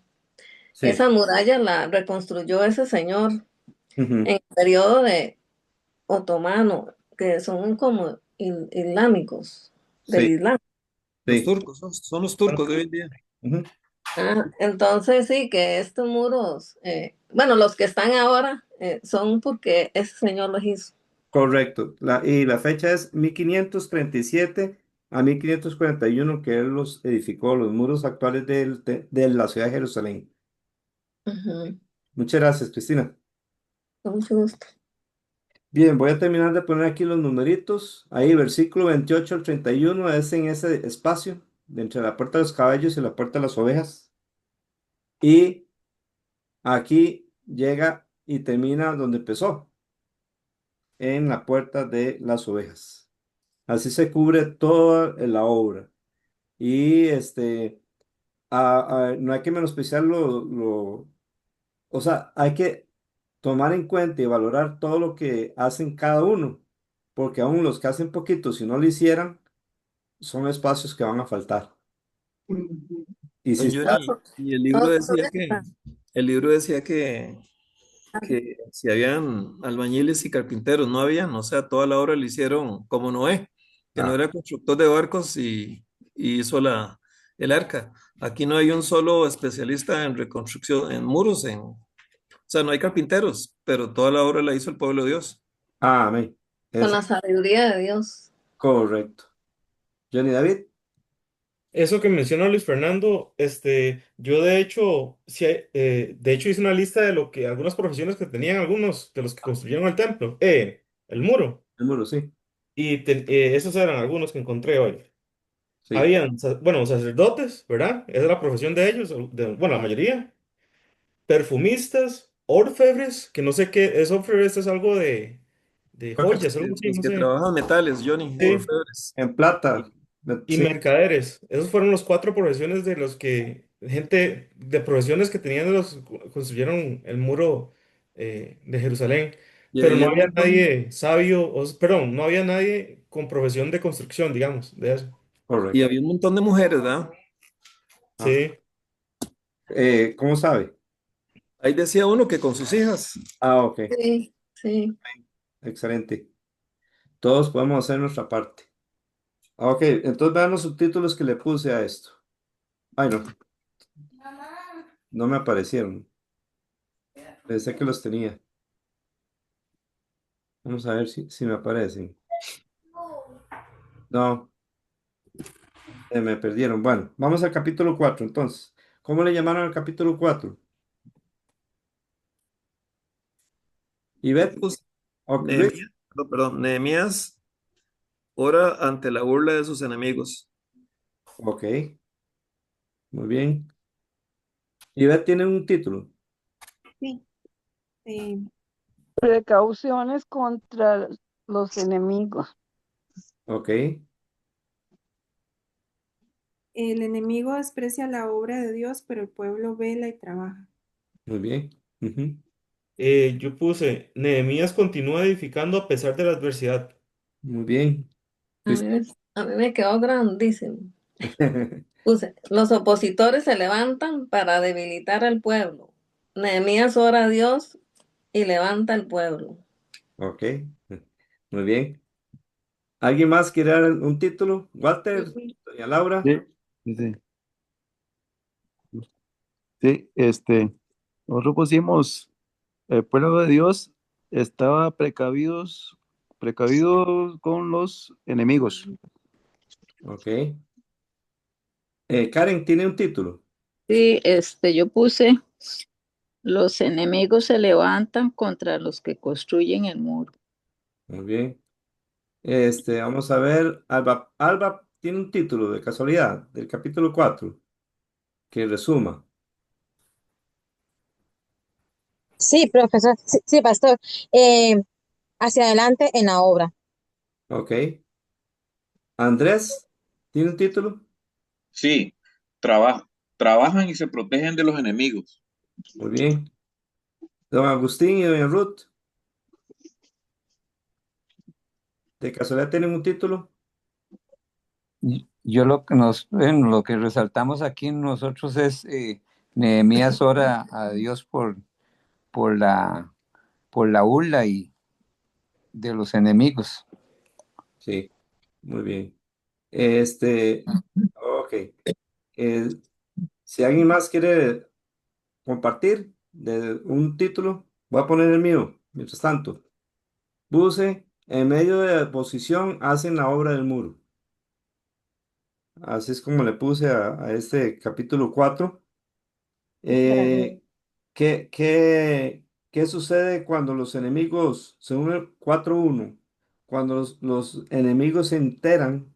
sí. Esa muralla la reconstruyó ese señor Ujú, en el periodo de otomano, que son como islámicos, del sí, Islam. Los sí. turcos, son los turcos de hoy en día. Ujú. Entonces sí, que estos muros, bueno, los que están ahora son porque ese señor los hizo. Correcto. Y la fecha es 1537 a 1541 que él los edificó, los muros actuales de la ciudad de Jerusalén. Ujú. Muchas gracias, Cristina. Con mucho gusto. Bien, voy a terminar de poner aquí los numeritos. Ahí, versículo 28 al 31 es en ese espacio, de entre la puerta de los caballos y la puerta de las ovejas. Y aquí llega y termina donde empezó, en la puerta de las ovejas. Así se cubre toda la obra. Y no hay que menospreciar o sea, hay que tomar en cuenta y valorar todo lo que hacen cada uno, porque aún los que hacen poquito, si no lo hicieran, son espacios que van a faltar. Y si Don está, Johnny, y el libro Otro decía que si habían albañiles y carpinteros, no habían, o sea, toda la obra la hicieron como Noé, que no ah, era constructor de barcos y hizo el arca. Aquí no hay un solo especialista en reconstrucción, en muros, o sea, no hay carpinteros, pero toda la obra la hizo el pueblo de Dios. amén. con Es la sabiduría de Dios. correcto. Johnny David, Eso que menciona Luis Fernando, yo de hecho, sí, de hecho hice una lista de lo que algunas profesiones que tenían algunos de los que construyeron el templo, el muro, el muro, sí, y esos eran algunos que encontré hoy. sí. Habían, bueno, sacerdotes, ¿verdad? Esa es la profesión de ellos, bueno, la mayoría. Perfumistas, orfebres, que no sé qué es orfebres, es algo de Creo que joyas, algo así, los no que sé. trabajan metales, Johnny, Sí. orfebres. En plata, Y sí, mercaderes. Esos fueron los cuatro profesiones de los que, gente de profesiones que tenían de los que construyeron el muro de Jerusalén. Y Pero no había un había montón, nadie sabio, perdón, no había nadie con profesión de construcción, digamos, de eso. y correcto. había un montón de mujeres, ¿verdad? Ah, Sí. ¿cómo sabe? Ahí decía uno que con sus hijas. Ah, ok, Sí, sí. excelente. Todos podemos hacer nuestra parte. Ah, ok, entonces vean los subtítulos que le puse a esto. Ay, no, no me aparecieron. Pensé que los tenía. Vamos a ver si me aparecen. No, me perdieron. Bueno, vamos al capítulo 4 entonces. ¿Cómo le llamaron al capítulo 4? Ivette, Pues, ok, Nehemías, Luis. no, perdón, Nehemías ora ante la burla de sus enemigos. Ok, muy bien. Ivette tiene un título. Sí. Eh, Precauciones contra los enemigos. Ok, el enemigo desprecia la obra de Dios, pero el pueblo vela y trabaja. muy bien. Ujú, Yo puse, Nehemías continúa edificando a pesar de la adversidad. muy bien. A mí, Cris- a mí me quedó grandísimo. Puse, los opositores se levantan para debilitar al pueblo. Nehemías ora a Dios y levanta al pueblo. Ok, muy bien. ¿Alguien más quiere dar un título? Walter, Sí. doña Laura. Sí, sí, sí. Sí, nosotros pusimos el pueblo de Dios Estaba precavidos con los enemigos. Ok. Karen, ¿tiene un título? Sí, yo puse, los enemigos se levantan contra los que construyen el muro. Muy bien. Vamos a ver. Alba tiene un título de casualidad del capítulo 4 que resuma. Sí, profesor, sí, sí, pastor. Eh, Hacia adelante en la obra. Ok. Andrés, ¿tiene un título? Sí, traba- trabajan y se protegen de los enemigos. Muy bien. Don Agustín y doña Ruth, ¿de casualidad tienen un título? Yo bueno, lo que resaltamos aquí nosotros es Nehemías ora a Dios por por la burla y de los enemigos. Sí, muy bien. Ok. Eh, si alguien más quiere compartir de un título, voy a poner el mío. Mientras tanto, puse en medio de la oposición hacen la obra del muro. Así es como le puse a este capítulo 4. Eh, ¿qué sucede cuando los enemigos, según el 4:1, cuando los enemigos se enteran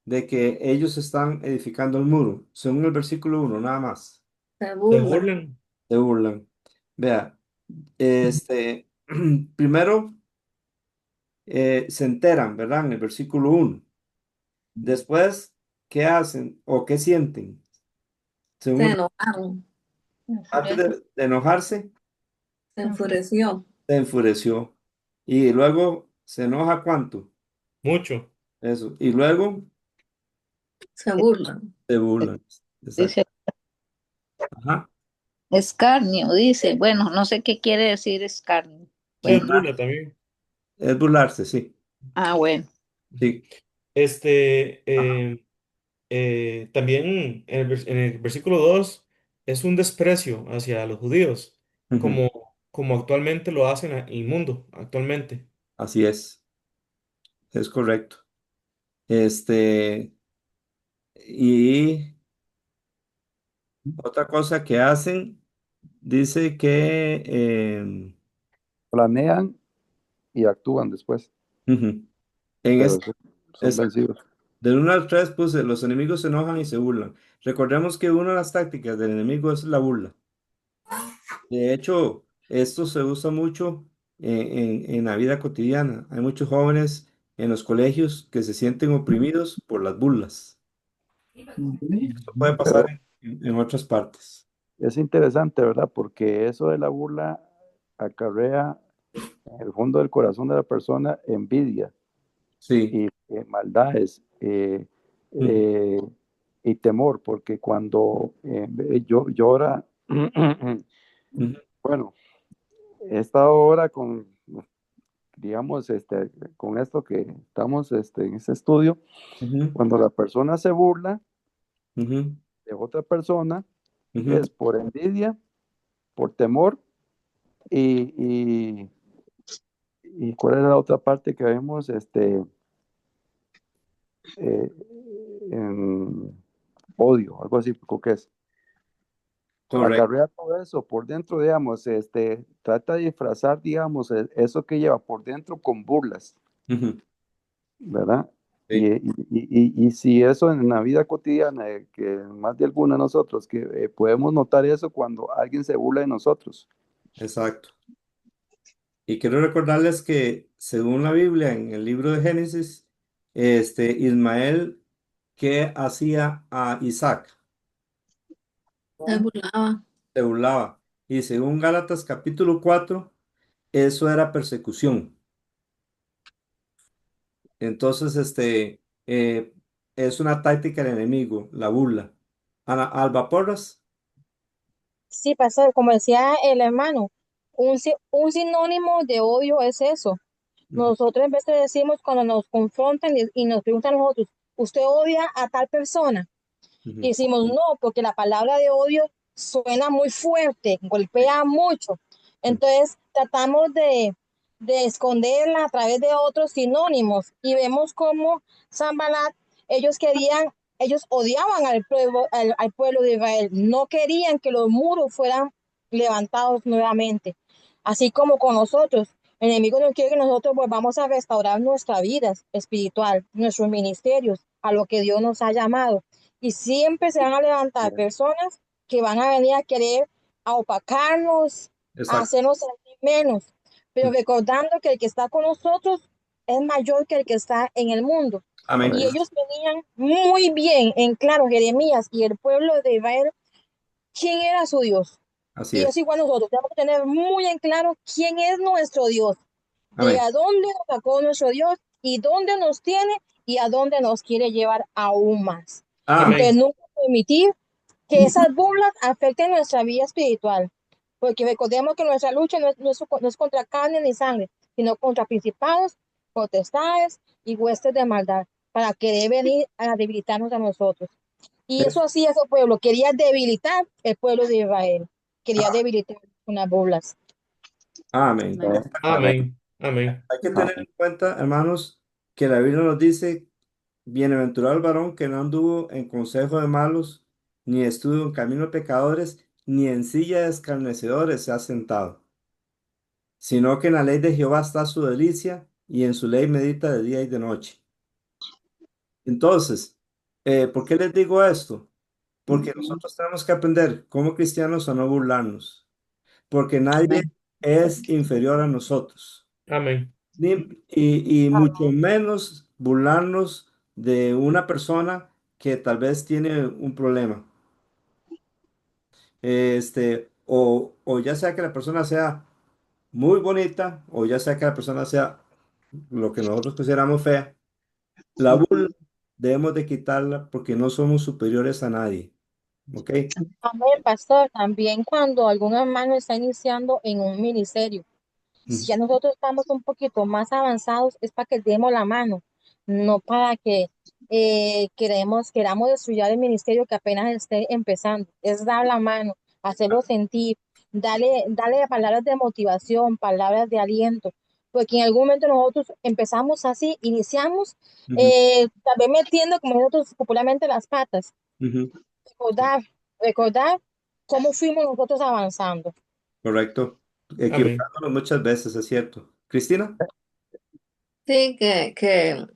de que ellos están edificando el muro? Según el versículo 1, nada más, Se Se burlan. burlan. se burlan. Vea, este, primero se enteran, ¿verdad? En el versículo 1. Después, ¿qué hacen o qué sienten? Se Según, enojaron. antes Enfurece, de enojarse, Se enfureció. se enfureció. Y luego se enoja cuánto. Mucho. Eso. Y luego Se burlan. se burlan. Exacto. dice, Ajá. escarnio, dice. Bueno, no sé qué quiere decir escarnio. Sí, Bueno, es burla también. Es burlarse, sí. bueno. Sí. Este, Ajá. también en el versículo 2 es un desprecio hacia los judíos, Ujú. como actualmente lo hacen el mundo, actualmente. Así es correcto. Este, y otra cosa que hacen, dice que Planean y actúan después, ujú. En pero este, son vencidos. del 1 al 3 puse, los enemigos se enojan y se burlan. Recordemos que una de las tácticas del enemigo es la burla. De hecho, esto se usa mucho en la vida cotidiana. Hay muchos jóvenes en los colegios que se sienten oprimidos por las burlas. Y esto puede pasar Pero en otras partes. es interesante, ¿verdad? Porque eso de la burla acarrea en el fondo del corazón de la persona envidia Sí. y maldades Ujú, eh, y temor, porque cuando yo ahora, ujú, bueno, he estado ahora digamos, con esto que estamos en este estudio, ujú, cuando la persona se burla ujú, de otra persona, ujú. es por envidia, por temor y, y ¿cuál es la otra parte que vemos? Eh, en odio, algo así, creo que es. Correcto. Acarrea todo eso por dentro, digamos, trata de disfrazar, digamos, eso que lleva por dentro con burlas, Ujú, ¿verdad? Y, sí, y si eso en la vida cotidiana, que más de alguna de nosotros, que podemos notar eso cuando alguien se burla de nosotros. exacto. Y quiero recordarles que según la Biblia, en el libro de Génesis, Ismael, ¿qué hacía a Isaac? Se burlaba. Se burlaba. Y según Gálatas capítulo 4, eso era persecución. Entonces, es una táctica del enemigo, la burla. Ana, Alba Porras. Sí, pastor, como decía el hermano, un sinónimo de odio es eso. Ujú, Nosotros en vez de decimos cuando nos confrontan y nos preguntan a nosotros, ¿usted odia a tal persona? Y ujú, decimos no, porque la palabra de odio suena muy fuerte, sí, golpea mucho. ujú, Entonces tratamos de esconderla a través de otros sinónimos. Y vemos cómo Sanbalat, ellos odiaban al pueblo de Israel, no querían que los muros fueran levantados nuevamente. Así como con nosotros, el enemigo no quiere que nosotros volvamos a restaurar nuestra vida espiritual, nuestros ministerios, a lo que Dios nos ha llamado. Y siempre se van a levantar personas que van a venir a querer a opacarnos, a Exacto. hacernos sentir menos, pero recordando que el que está con nosotros es mayor que el que está en el mundo. Amén. Y ellos tenían muy bien en claro, Jeremías y el pueblo de Israel, quién era su Dios. Así Y es. es igual nosotros, tenemos que tener muy en claro quién es nuestro Dios, de Amén. a dónde nos sacó nuestro Dios y dónde nos tiene y a dónde nos quiere llevar aún más. Entonces, Amén. nunca permitir que esas burlas afecten nuestra vida espiritual, porque recordemos que nuestra lucha no es contra carne ni sangre, sino contra principados, potestades y huestes de maldad, para querer venir a debilitarnos a nosotros. Y eso Es- hacía ese pueblo, quería debilitar el pueblo de Israel, quería ah, debilitar con las burlas. amén. Amén. Exactamente. Amén. Amén. Hay que tener Amén. en cuenta, hermanos, que la Biblia nos dice, bienaventurado el varón que no anduvo en consejo de malos, ni estuvo en camino de pecadores, ni en silla de escarnecedores se ha sentado, sino que en la ley de Jehová está su delicia, y en su ley medita de día y de noche. Entonces, ¿por qué les digo esto? Porque nosotros tenemos que aprender como cristianos a no burlarnos, porque nadie Amén. es inferior a nosotros. Amén. Y mucho menos burlarnos de una persona que tal vez tiene un problema. O ya sea que la persona sea muy bonita, o ya sea que la persona sea lo que nosotros consideramos fea, la burla debemos de quitarla porque no somos superiores a nadie. ¿Ok? Amén, pastor. También cuando algún hermano está iniciando en un ministerio, si Ujú, ya nosotros estamos un poquito más avanzados, es para que demos la mano, no para que queramos destruir el ministerio que apenas esté empezando. Es dar la mano, hacerlo sentir, darle palabras de motivación, palabras de aliento, porque en algún momento nosotros empezamos así, iniciamos, ujú, también metiendo, como nosotros popularmente, las patas. ujú. Sí, Recordar, recordar cómo fuimos nosotros avanzando. correcto. Amén. Equivocándonos muchas veces, es cierto. Cristina. Sí, que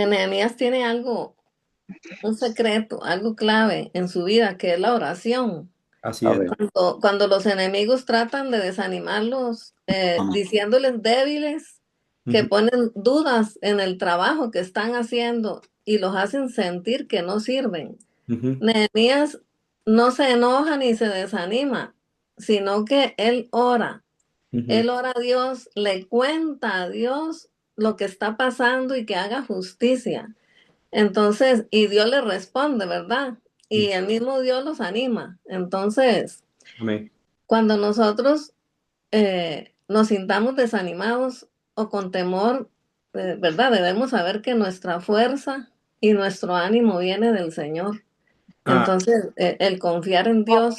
Nehemías tiene algo, un secreto, algo clave en su vida, que es la oración. Así es. Amén. Cuando los enemigos tratan de desanimarlos, diciéndoles débiles, que Ujú, ponen dudas en el trabajo que están haciendo y los hacen sentir que no sirven. ujú, Nehemías no se enoja ni se desanima, sino que ujú. él ora a Dios, le cuenta a Dios lo que está pasando y que haga justicia. Entonces, y Dios le responde, ¿verdad? Y el mismo Dios los anima. Entonces, Amén. cuando nosotros nos sintamos desanimados o con temor, ¿verdad? Debemos saber que nuestra fuerza y nuestro ánimo viene del Señor. Ah, Entonces, el confiar en Dios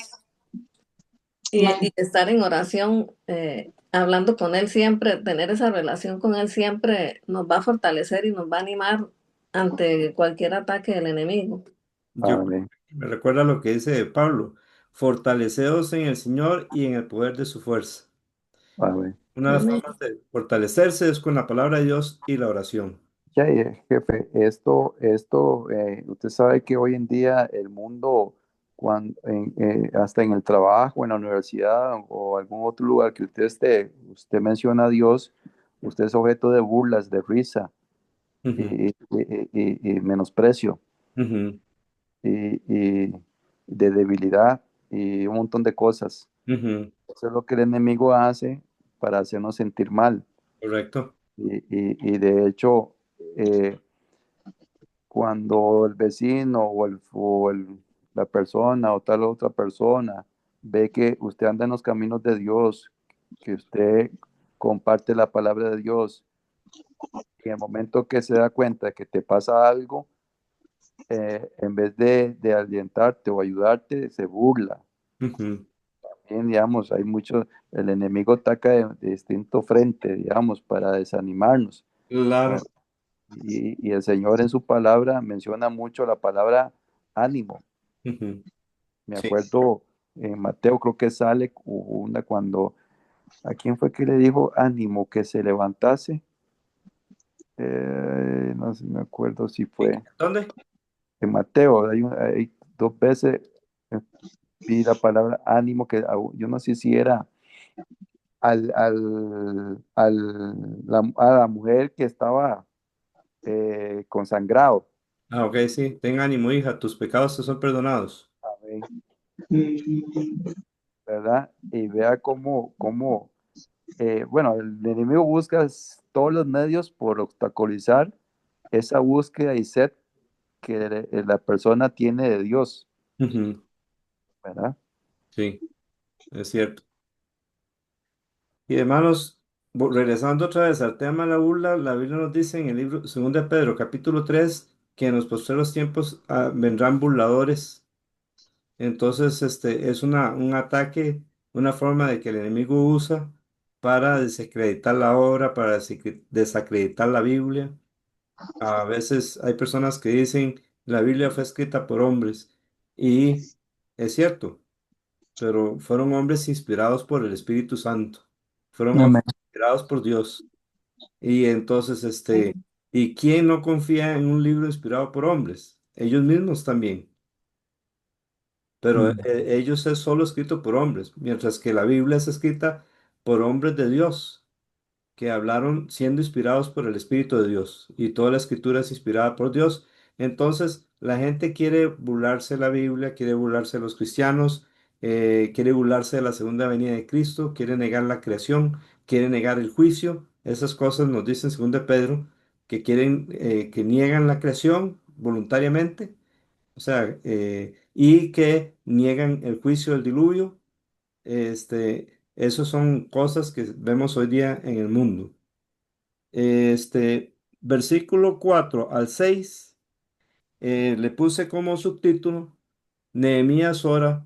y estar en oración, hablando con Él siempre, tener esa relación con Él siempre nos va a fortalecer y nos va a animar ante cualquier ataque del enemigo. yo Amén. me recuerda lo que dice Pablo, fortaleceos en el Señor y en el poder de su fuerza. Amén. Una de las Amén. formas de fortalecerse es con la palabra de Dios y la oración. Ya, jefe, usted sabe que hoy en día el mundo, hasta en el trabajo, en la universidad o algún otro lugar que usted esté, usted menciona a Dios, usted es objeto de burlas, de risa Ujú, y menosprecio ujú, y de debilidad y un montón de cosas. ujú. Eso es lo que el enemigo hace para hacernos sentir mal. Correcto. Y de hecho, eh, cuando el vecino la persona o tal otra persona ve que usted anda en los caminos de Dios, que usted comparte la palabra de Dios, y en el momento que se da cuenta que te pasa algo, en vez de alentarte o ayudarte, se burla. Ujú. también, digamos, hay mucho, el enemigo ataca de distinto frente, digamos, para desanimarnos. Claro. ¿Verdad? Y el Señor en su palabra menciona mucho la palabra ánimo. Ujú. Me Sí. acuerdo en Mateo, creo que sale una cuando, ¿a quién fue que le dijo ánimo que se levantase? No sé, me acuerdo si fue ¿Dónde? en Mateo, hay dos veces eh, vi la palabra ánimo, que yo no sé si era a la mujer que estaba consangrado. Ah, ok, sí. Ten ánimo, hija, tus pecados te son perdonados. Amén. ¿Verdad? Y vea bueno, el enemigo busca todos los medios por obstaculizar esa búsqueda y sed que la persona tiene de Dios, Ujú. ¿verdad? Sí, es cierto. Y hermanos, regresando otra vez al tema de la burla, la Biblia nos dice en el libro 2 de Pedro, capítulo 3, que en los postreros tiempos vendrán burladores. Entonces, es un ataque, una forma de que el enemigo usa para desacreditar la obra, para desacreditar la Biblia. A veces hay personas que dicen la Biblia fue escrita por hombres y es cierto, pero fueron hombres inspirados por el Espíritu Santo, fueron hombres Amén. inspirados por Dios. Y entonces, ¿y quién no confía en un libro inspirado por hombres? Ellos mismos también, pero Mm. ellos es solo escrito por hombres, mientras que la Biblia es escrita por hombres de Dios que hablaron siendo inspirados por el Espíritu de Dios y toda la escritura es inspirada por Dios. Entonces, la gente quiere burlarse de la Biblia, quiere burlarse de los cristianos, quiere burlarse de la segunda venida de Cristo, quiere negar la creación, quiere negar el juicio. Esas cosas nos dicen según de Pedro, que quieren, que niegan la creación voluntariamente, o sea, y que niegan el juicio del diluvio. Esos son cosas que vemos hoy día en el mundo. Versículo 4 al 6 le puse como subtítulo, Nehemías ora,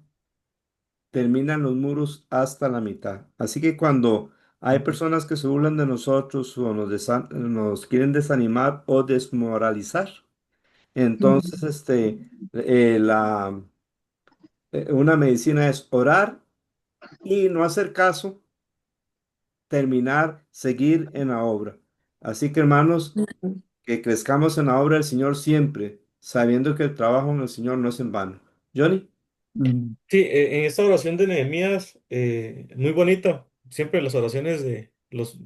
terminan los muros hasta la mitad. Así que cuando hay personas que se burlan de nosotros o nos quieren desanimar o desmoralizar, entonces una medicina es orar y no hacer caso, terminar, seguir en la obra. Así que hermanos, que crezcamos en la obra del Señor siempre, sabiendo que el trabajo en el Señor no es en vano. Johnny. Mm. Sí, en esta oración de Nehemías, muy bonita, siempre las oraciones de los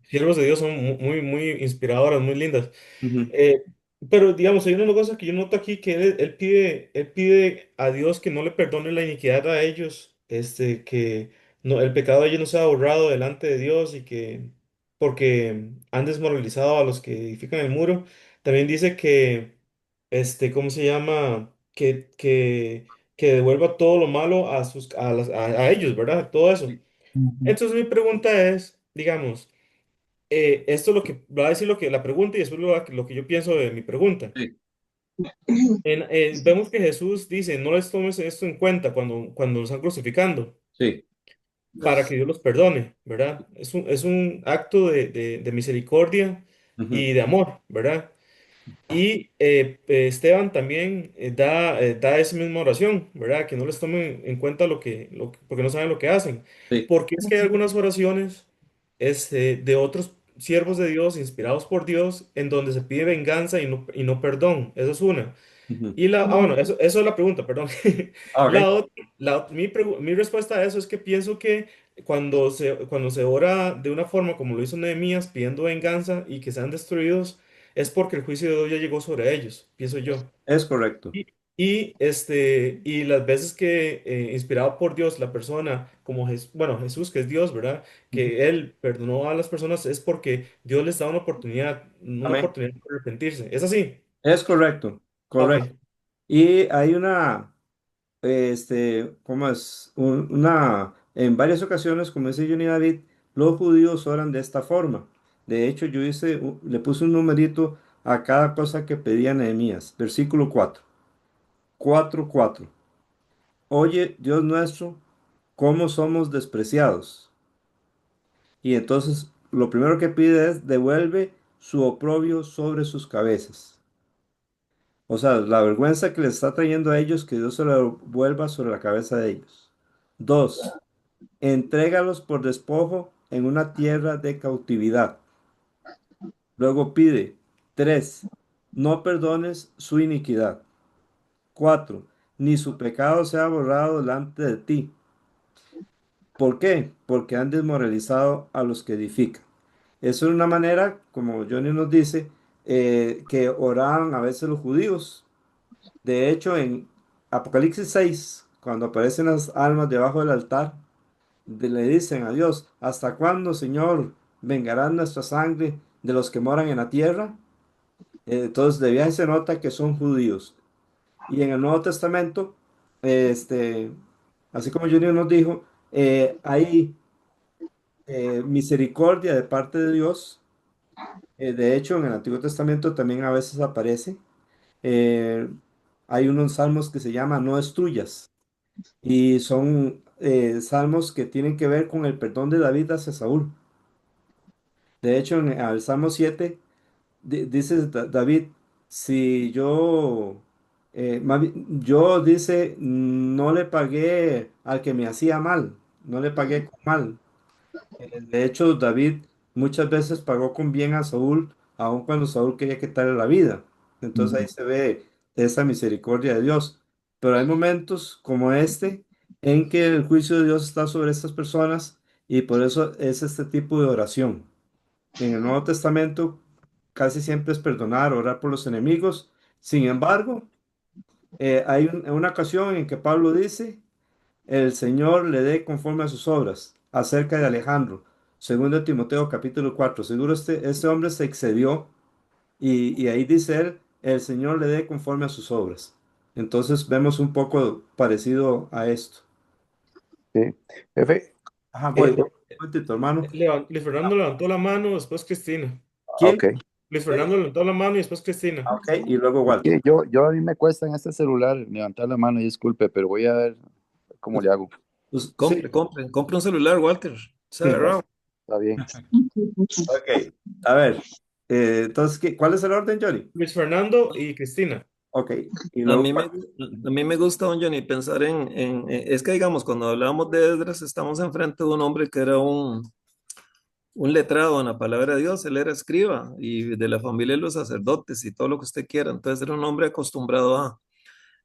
siervos de Dios son muy inspiradoras, muy lindas. Ujú. Eh, pero digamos, hay una cosa que yo noto aquí que él pide a Dios que no le perdone la iniquidad a ellos, que no, el pecado de ellos no sea borrado delante de Dios y que porque han desmoralizado a los que edifican el muro. También dice que, ¿cómo se llama? Que devuelva todo lo malo a ellos, ¿verdad? Todo eso. Ujú. Entonces mi pregunta es, digamos, esto es lo que va a decir la pregunta y después lo que yo pienso de mi pregunta. Sí, Vemos que Jesús dice, no les tomes esto en cuenta cuando los están crucificando, sí. para que Dios los perdone, ¿verdad? Es un acto de misericordia Ujú, y de amor, ¿verdad? Y Esteban también da esa misma oración, ¿verdad? Que no les tomen en cuenta porque no saben lo que hacen. sí. Porque es que hay algunas oraciones de otros siervos de Dios, inspirados por Dios, en donde se pide venganza y no perdón. Eso es una. Ujú. Bueno, eso es la pregunta, perdón. Ah, La ok. otra, mi respuesta a eso es que pienso que cuando se ora de una forma como lo hizo Nehemías, pidiendo venganza y que sean destruidos, es porque el juicio de Dios ya llegó sobre ellos, pienso yo. Es correcto. Y las veces que, inspirado por Dios, la persona, como bueno, Jesús, que es Dios, ¿verdad? Ujú. Que Él perdonó a las personas, es porque Dios les da una Amén. oportunidad de arrepentirse. ¿Es así? Es correcto. Correcto. Ok. Y hay ¿cómo es? En varias ocasiones, como dice Johnny David, los judíos oran de esta forma. De hecho, le puse un numerito a cada cosa que pedía Nehemías. Versículo 4. 4:4. oye, Dios nuestro, cómo somos despreciados. Y entonces lo primero que pide es devuelve su oprobio sobre sus cabezas. O sea, la vergüenza que les está trayendo a ellos, que Dios se la vuelva sobre la cabeza de ellos. Dos, entrégalos por despojo en una tierra de cautividad. Luego pide, tres, no perdones su iniquidad. Cuatro, ni su pecado sea borrado delante de ti. ¿Por qué? Porque han desmoralizado a los que edifican. Eso es una manera, como Johnny nos dice, que oraban a veces los judíos. De hecho, en Apocalipsis 6, cuando aparecen las almas debajo del altar, le dicen a Dios, ¿hasta cuándo, Señor, vengará nuestra sangre de los que moran en la tierra? Entonces, de viaje se nota que son judíos. Y en el Nuevo Testamento, este, así como Junior nos dijo, hay misericordia de parte de Dios. De hecho, en el Antiguo Testamento también a veces aparece. eh, Hay unos salmos que se llaman No destruyas. Y son salmos que tienen que ver con el perdón de David hacia Saúl. De hecho, en el Salmo 7 dice David, si yo, yo dice, no le pagué al que me hacía mal, no le pagué con mal. De hecho, David muchas veces pagó con bien a Saúl, aun cuando Saúl quería quitarle la vida. Entonces ahí Ujú. se ve esa misericordia de Dios. Pero hay momentos como este en que el juicio de Dios está sobre estas personas y por eso es este tipo de oración. En el Nuevo Testamento casi siempre es perdonar, orar por los enemigos. Sin embargo, hay una ocasión en que Pablo dice, el Señor le dé conforme a sus obras, acerca de Alejandro. Segundo Timoteo capítulo 4. Seguro este hombre se excedió y ahí dice él, el Señor le dé conforme a sus obras. Entonces vemos un poco parecido a esto. Sí. Jefe, Ajá, eh, voy, un momentito, hermano. Luis Fernando levantó la mano, después Cristina. ¿Quién? ok. Luis Fernando levantó la mano y después Cristina. Ok, y luego Sí, Walter. yo a mí me cuesta en este celular levantar la mano, y disculpe, pero voy a ver cómo le hago. Sí, Compre un celular, Walter. Se ha agarrado. Está bien. ok. A ver, entonces, ¿cuál es el orden, Johnny? Luis Fernando y Cristina. Ok, y A luego mí me, a mí me gusta, don Johnny, pensar es que digamos, cuando hablábamos de Esdras, estamos enfrente de un hombre que era un letrado en la palabra de Dios, él era escriba y de la familia de los sacerdotes y todo lo que usted quiera, entonces era un hombre acostumbrado a,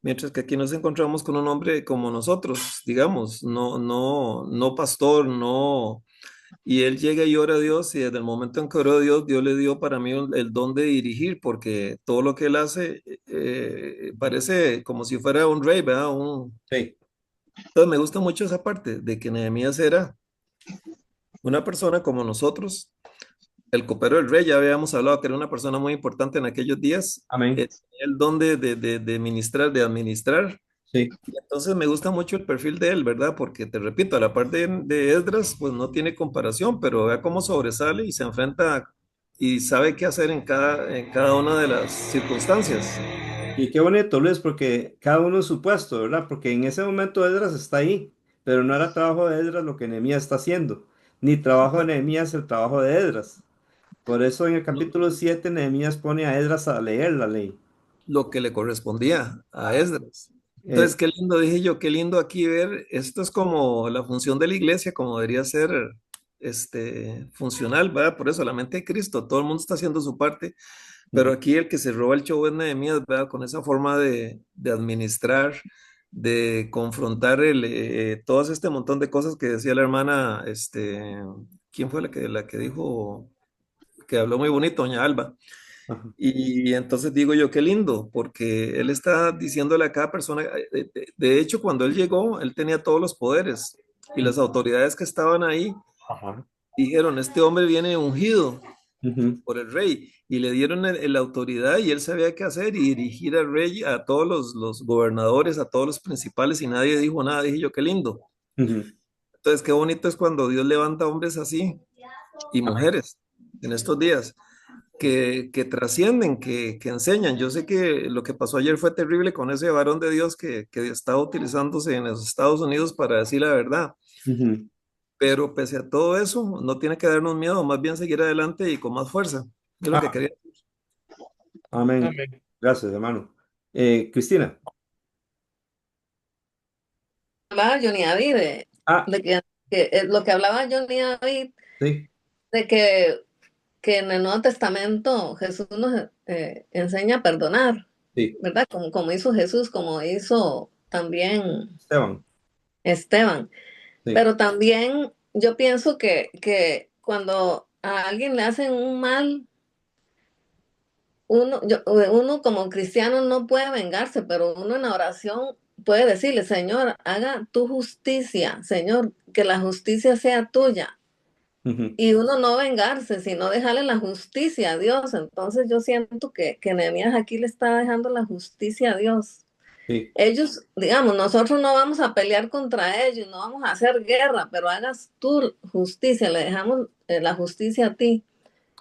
mientras que aquí nos encontramos con un hombre como nosotros, digamos, no pastor, no, y él llega y ora a Dios y desde el momento en que oró a Dios, Dios le dio para mí el don de dirigir, porque todo lo que él hace parece como si fuera un rey, ¿verdad? sí. Entonces me gusta mucho esa parte de que Nehemías era una persona como nosotros, el copero del rey, ya habíamos hablado que era una persona muy importante en aquellos días, Amén. tenía el don de ministrar, de administrar. Sí. Y entonces me gusta mucho el perfil de él, ¿verdad? Porque te repito, a la parte de Esdras, pues no tiene comparación, pero vea cómo sobresale y se enfrenta y sabe qué hacer en cada una de las circunstancias. Y qué bonito, Luis, porque cada uno en su puesto, ¿verdad? Porque en ese momento Esdras está ahí, pero no era trabajo de Esdras lo que Nehemías está haciendo, ni trabajo de Nehemías el trabajo de Esdras. Por eso en el capítulo 7 Nehemías pone a Esdras a leer la ley. Lo que le correspondía a Esdras. Entonces, Eh, qué lindo, dije yo, qué lindo aquí ver, esto es como la función de la iglesia, como debería ser funcional, ¿verdad? Por eso la mente de Cristo, todo el mundo está haciendo su parte, pero ujú, aquí el que se roba el show es Nehemías, ¿verdad? Con esa forma de administrar, de confrontar todo este montón de cosas que decía la hermana, ¿quién fue la que dijo, que habló muy bonito, doña Alba? ajá, Y entonces digo yo, qué lindo, porque él está diciéndole a cada persona, de hecho, cuando él llegó, él tenía todos los poderes y las autoridades que estaban ahí ajá, dijeron, este hombre viene ungido ujú, por el rey y le dieron la autoridad y él sabía qué hacer y dirigir al rey, a todos los gobernadores, a todos los principales y nadie dijo nada, dije yo, qué lindo. ujú. Entonces, qué bonito es cuando Dios levanta hombres así y Amén. mujeres en estos días. que trascienden, que enseñan. Yo sé que lo que pasó ayer fue terrible con ese varón de Dios que estaba utilizándose en los Estados Unidos para decir la verdad, Ujú. pero pese a todo eso, no tiene que darnos miedo, más bien seguir adelante y con más fuerza. Es lo que Ah, quería. amén. Amén. Gracias, hermano. Cristina. Hablaba Johnny David Ah, de que lo que hablaba Johnny David sí, de que en el Nuevo Testamento Jesús nos enseña a perdonar, sí, ¿verdad? Como hizo Jesús, como hizo también Esteban. Esteban. Sí. Pero también yo pienso que cuando a alguien le hacen un mal, uno como cristiano no puede vengarse, pero uno en la oración puede decirle, Señor, haga tu justicia, Señor, que la justicia sea tuya. Ujú. Y uno no vengarse, sino dejarle la justicia a Dios. Entonces yo siento que Nehemías aquí le está dejando la justicia a Dios. Sí. Ellos, digamos, nosotros no vamos a pelear contra ellos, no vamos a hacer guerra, pero hagas tú justicia, le dejamos la justicia a ti.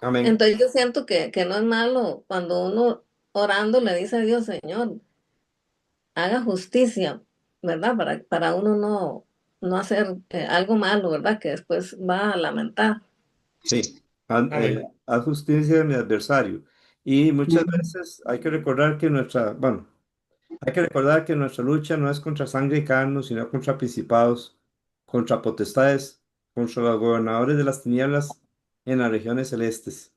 Amén. Entonces yo siento que no es malo cuando uno orando le dice a Dios, Señor, haga justicia, ¿verdad? Para uno no hacer algo malo, ¿verdad? Que después va a lamentar. Sí. Amén. Haz justicia a mi adversario. Y muchas Ujú. veces hay que recordar que bueno, hay que recordar que nuestra lucha no es contra sangre y carne, sino contra principados, contra potestades, contra los gobernadores de las tinieblas en las regiones celestes.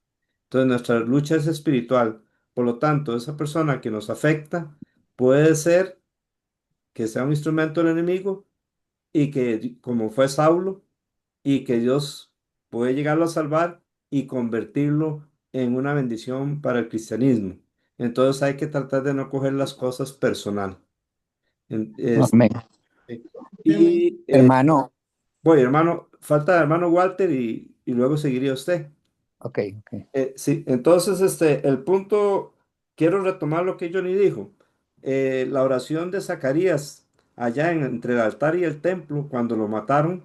Entonces, nuestra lucha es espiritual. Por lo tanto, esa persona que nos afecta puede ser que sea un instrumento del enemigo y que, como fue Saulo, y que Dios puede llegarlo a salvar y convertirlo en una bendición para el cristianismo. Entonces, hay que tratar de no coger las cosas personal. En- es- Amén. Amén. y Hermano, voy, hermano, falta hermano Walter y luego seguiría usted. ok, ok. Sí, entonces el punto, quiero retomar lo que Johnny dijo. La oración de Zacarías allá entre el altar y el templo, cuando lo mataron,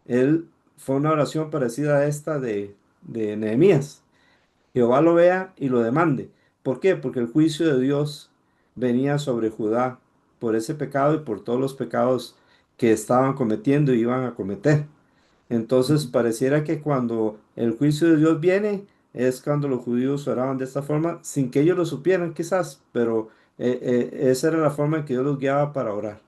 él fue una oración parecida a esta de Nehemías. Jehová lo vea y lo demande. ¿Por qué? Porque el juicio de Dios venía sobre Judá por ese pecado y por todos los pecados que estaban cometiendo y iban a cometer. Entonces pareciera que cuando el juicio de Dios viene es cuando los judíos oraban de esta forma sin que ellos lo supieran quizás, pero esa era la forma en que Dios los guiaba para orar.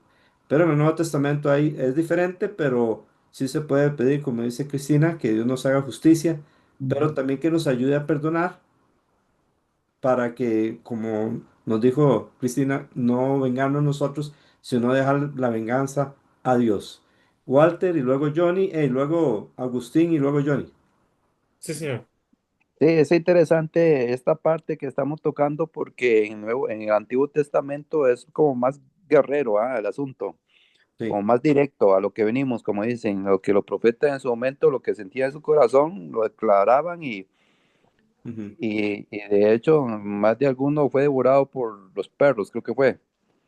Pero en el Nuevo Testamento ahí es diferente, pero sí se puede pedir, como dice Cristina, que Dios nos haga justicia, pero también que nos ayude a perdonar para que, como nos dijo Cristina, no vengarnos nosotros, sino dejar la venganza a Dios. Walter y luego Johnny, y luego Agustín y luego Johnny. Sí, señor. Sí, es interesante esta parte que estamos tocando porque en el Antiguo Testamento es como más guerrero, el asunto, como Sí. más directo a lo que venimos, como dicen, lo que los profetas en su momento, lo que sentían en su corazón, lo declaraban Ujú. y de hecho más de alguno fue devorado por los perros, creo que fue,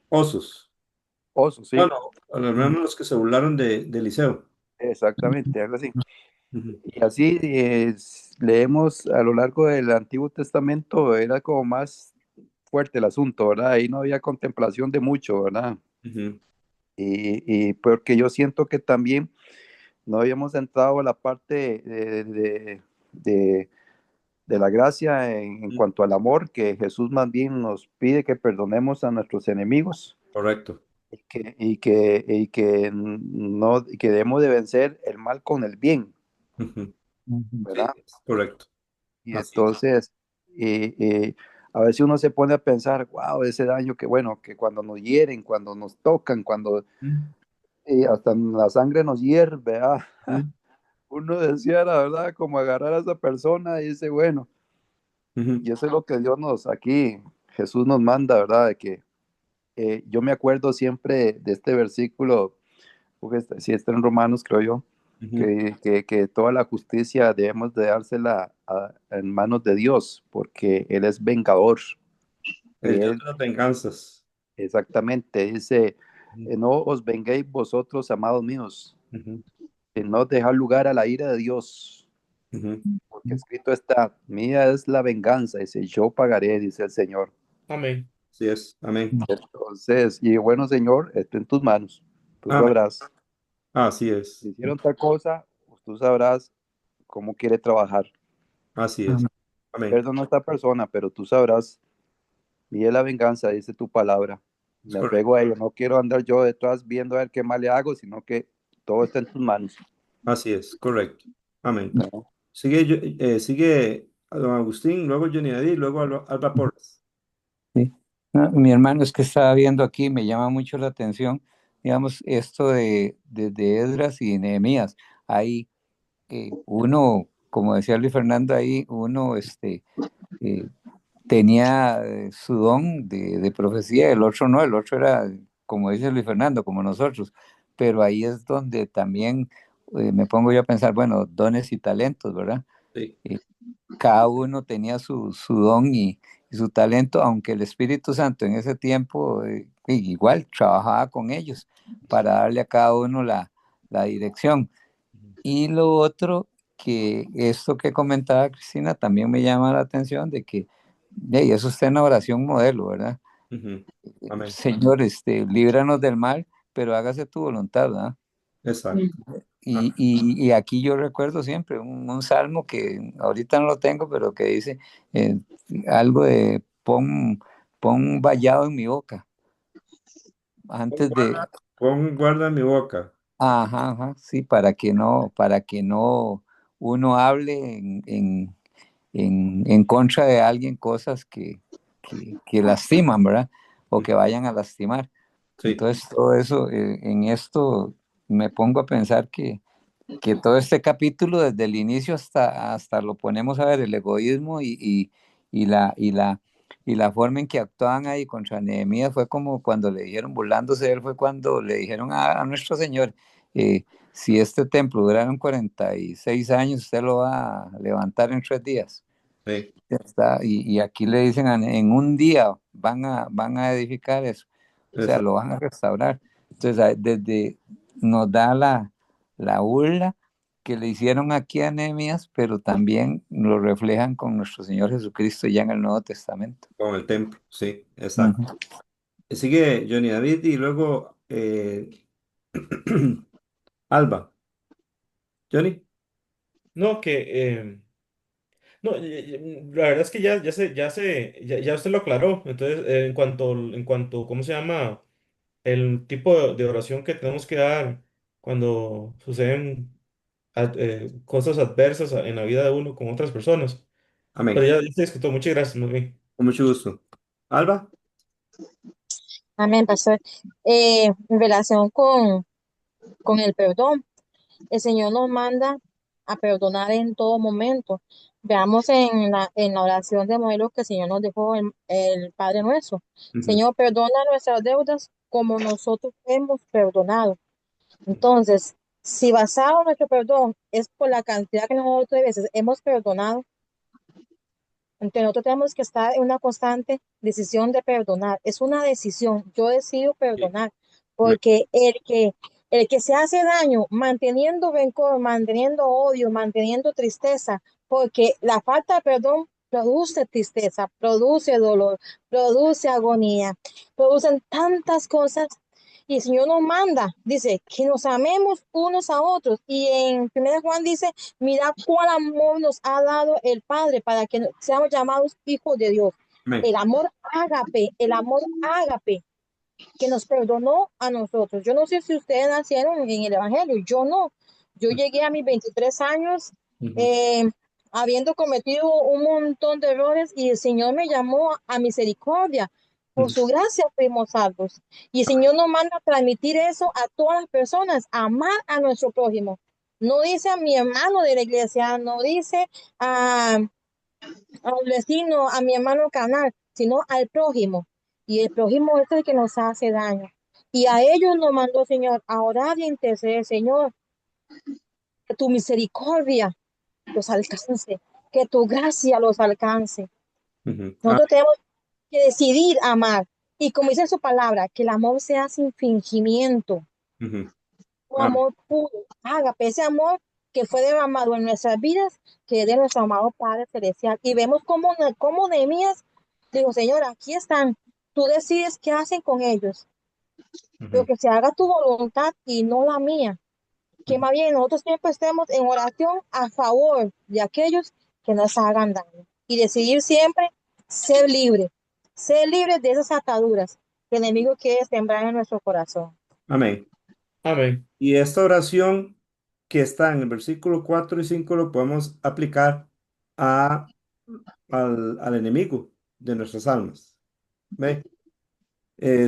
Osos. osos, sí, Bueno, al menos los que se burlaron de Eliseo. exactamente, algo así. Ujú. Y así leemos a lo largo del Antiguo Testamento, era como más fuerte el asunto, ¿verdad? Ahí no había contemplación de mucho, ¿verdad? Ujú. Y porque yo siento que también no habíamos entrado a la parte de- de la gracia en Ujú. cuanto al amor, que Jesús más bien nos pide que perdonemos a nuestros enemigos Correcto. y que debemos de vencer el mal con el bien, Ujú. Ujú. Sí, ¿verdad? es correcto. Y Así es. entonces, a veces uno se pone a pensar, wow, ese daño que bueno, que cuando nos hieren, cuando nos tocan, cuando Ujú. hasta la sangre nos hierve, Ujú. uno decía, la verdad, como agarrar a esa persona y dice, bueno, Ujú. y eso es lo que Dios aquí, Jesús nos manda, ¿verdad? De que yo me acuerdo siempre de este versículo, porque si está en Romanos, creo yo, Ujú. que toda la justicia debemos de dársela en manos de Dios, porque Él es vengador. El Dios Él de las venganzas. exactamente dice, Ujú. no os venguéis vosotros, amados míos, Ujú. no dejar lugar a la ira de Dios. Ujú. Porque escrito está, mía es la venganza, dice, yo pagaré, dice el Señor. Amén. Así es. Amén. Entonces, y bueno, Señor, esto en tus manos. Tú Amén. sabrás, Así si es. hicieron tal cosa, pues tú sabrás cómo quiere trabajar. Así es. Amén. Perdona a esta persona, pero tú sabrás, mía es la venganza, dice tu palabra. Es Me correcto. apego a ella, no quiero andar yo detrás viendo a ver qué mal le hago, sino que todo está en tus manos. Así es. Correcto. Amén. ¿No? Sigue a don Agustín, luego Johnny David, luego Alba Porras. Sí. No, mi hermano, es que estaba viendo aquí, me llama mucho la atención, digamos, esto de Esdras y Nehemías. Ahí uno, como decía Luis Fernando, ahí uno eh, tenía su don de profecía, el otro no, el otro era, como dice Luis Fernando, como nosotros. Pero ahí es donde también me pongo yo a pensar, bueno, dones y talentos, ¿verdad? Sí. Cada uno tenía su don y su talento, aunque el Espíritu Santo en ese tiempo igual trabajaba con ellos para darle a cada uno la dirección. Y lo otro, que esto que comentaba Cristina también me llama la atención de que eso está en la oración modelo, ¿verdad? Ujú. Amén. Señor, líbranos del mal, pero hágase tu voluntad, ¿verdad? Exacto. Y aquí yo recuerdo siempre un salmo que ahorita no lo tengo, pero que dice algo de pon vallado en mi boca, antes de, Pon guarda mi boca. ajá, sí, para que no uno hable en contra de alguien cosas que lastiman, ¿verdad? O que vayan a lastimar. Sí. Entonces, todo eso, en esto me pongo a pensar que todo este capítulo, desde el inicio hasta lo ponemos a ver, el egoísmo y la forma en que actuaban ahí contra Nehemías fue como cuando le dijeron, burlándose de él, fue cuando le dijeron a nuestro Señor, si este templo duraron 46 años, usted lo va a levantar en 3 días. Sí. Ya está, y aquí le dicen, en un día van a edificar eso, o sea, Exacto. lo van a restaurar. Entonces, desde nos da la burla que le hicieron aquí a Nehemías, pero también lo reflejan con nuestro Señor Jesucristo ya en el Nuevo Testamento. Con el templo. Sí. Exacto. Ujú. Sigue Johnny David y luego Alba. Johnny. No, no, la verdad es que ya usted lo aclaró. Entonces, en cuanto, ¿cómo se llama? El tipo de oración que tenemos que dar cuando suceden cosas adversas en la vida de uno con otras personas. Pero Amén. ya se discutió. Muchas gracias, más bien. Con mucho gusto. Alba. Amén, pastor. En relación con el perdón, el Señor nos manda a perdonar en todo momento. Veamos en la oración de modelo que el Señor nos dejó el Padre nuestro. Ujú. Señor, perdona nuestras deudas como nosotros hemos perdonado. Entonces, si basado nuestro perdón es por la cantidad que nosotros de veces hemos perdonado, entonces nosotros tenemos que estar en una constante decisión de perdonar. Es una decisión. Yo decido Sí. perdonar Amén. porque el que se hace daño manteniendo rencor, manteniendo odio, manteniendo tristeza, porque la falta de perdón produce tristeza, produce dolor, produce agonía, producen tantas cosas. Y el Señor nos manda, dice, que nos amemos unos a otros. Y en 1 Juan dice, mira cuál amor nos ha dado el Padre para que seamos llamados hijos de Dios. Amén. El amor ágape que nos perdonó a nosotros. Yo no sé si ustedes nacieron en el Evangelio, yo no. Yo llegué a mis 23 años Ujú. eh, habiendo cometido un montón de errores y el Señor me llamó a misericordia. Por Ujú. su gracia fuimos salvos. Y el Señor nos manda a transmitir eso a todas las personas, amar a nuestro prójimo. No dice a mi hermano de la iglesia, no dice al vecino, a mi hermano canal, sino al prójimo. Y el prójimo es el que nos hace daño. Y a ellos nos mandó, Señor, a orar y interceder, Señor, que tu misericordia los alcance, que tu gracia los alcance. Ujú. Nosotros tenemos que decidir amar. Y como dice su palabra, que el amor sea sin fingimiento, Ujú. un Amén. amor puro, ágape, ese amor que fue derramado en nuestras vidas, que es de nuestro amado Padre Celestial. Y vemos cómo Nehemías dijo, Señor, aquí están, tú decides qué hacen con ellos, pero que se haga tu voluntad y no la mía. Que más bien nosotros siempre estemos en oración a favor de aquellos que nos hagan daño y decidir siempre ser libre de esas ataduras que el enemigo quiere sembrar en nuestro corazón. Amén. Amén. Y esta oración que está en el versículo 4 y 5 lo podemos aplicar a, al enemigo de nuestras almas. ¿Ve?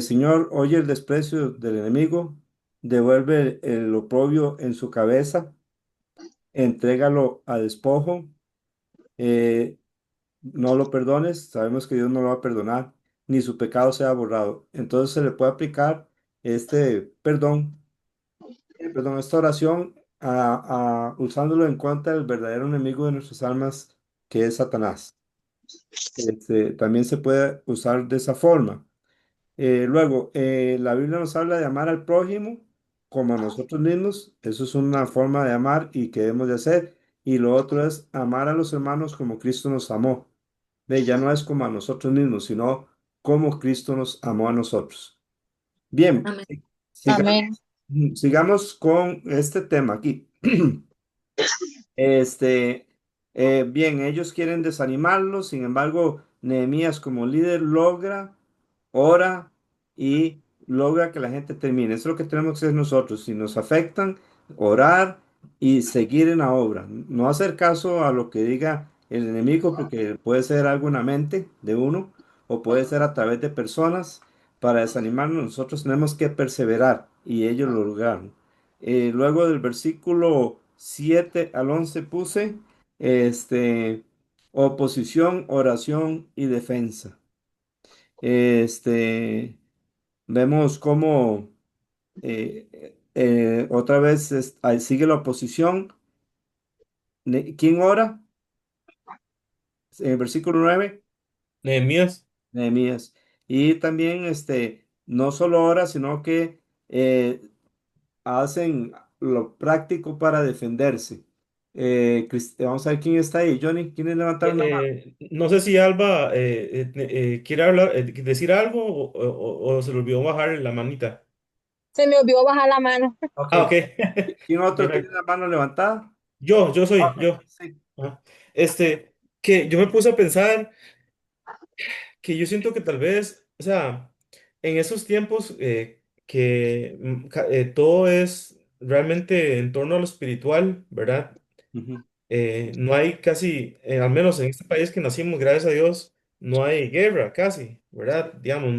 Señor, oye el desprecio del enemigo, devuelve el oprobio en su cabeza, entrégalo a despojo, eh, no lo perdones, sabemos que Dios no lo va a perdonar, ni su pecado sea borrado. Entonces se le puede aplicar este perdón, esta oración usándolo en contra del verdadero enemigo de nuestras almas, que es Satanás. También se puede usar de esa forma. Luego, la Biblia nos habla de amar al prójimo como a nosotros mismos. Eso es una forma de amar y que debemos de hacer. Y lo otro es amar a los hermanos como Cristo nos amó. Ve, ya no es como a nosotros mismos, sino como Cristo nos amó a nosotros. Bien, Amén. sigamos, Amén. sigamos con este tema aquí. Este, bien, ellos quieren desanimarlos, sin embargo, Nehemías como líder ora y logra que la gente termine. Eso es lo que tenemos que hacer nosotros. Si nos afectan, orar y seguir en la obra. No hacer caso a lo que diga el enemigo, porque puede ser algo en la mente de uno o puede ser a través de personas. Para desanimarnos, nosotros tenemos que perseverar y ellos lo lograron. Luego del versículo 7 al 11 puse este, oposición, oración y defensa. Este, vemos cómo otra vez ahí sigue la oposición. ¿Quién ora? En el versículo 9, Nehemías. Nehemías. Y también no solo ora, sino que hacen lo práctico para defenderse. Vamos a ver quién está ahí. Johnny, ¿quiénes levantaron la mano? No sé si Alba quiere hablar, decir algo o se le olvidó bajar la manita. Se me olvidó bajar la mano. Ok. Ah, ok. ¿Quién otro tiene Perfecto. la mano levantada? Yo soy, Ok, yo. sí. Ajá. Que yo me puse a pensar que yo siento que tal vez, o sea, en esos tiempos todo es realmente en torno a lo espiritual, ¿verdad? Ujú, No hay casi, al menos en este país que nacimos, gracias a Dios, no hay guerra casi, ¿verdad? Digamos,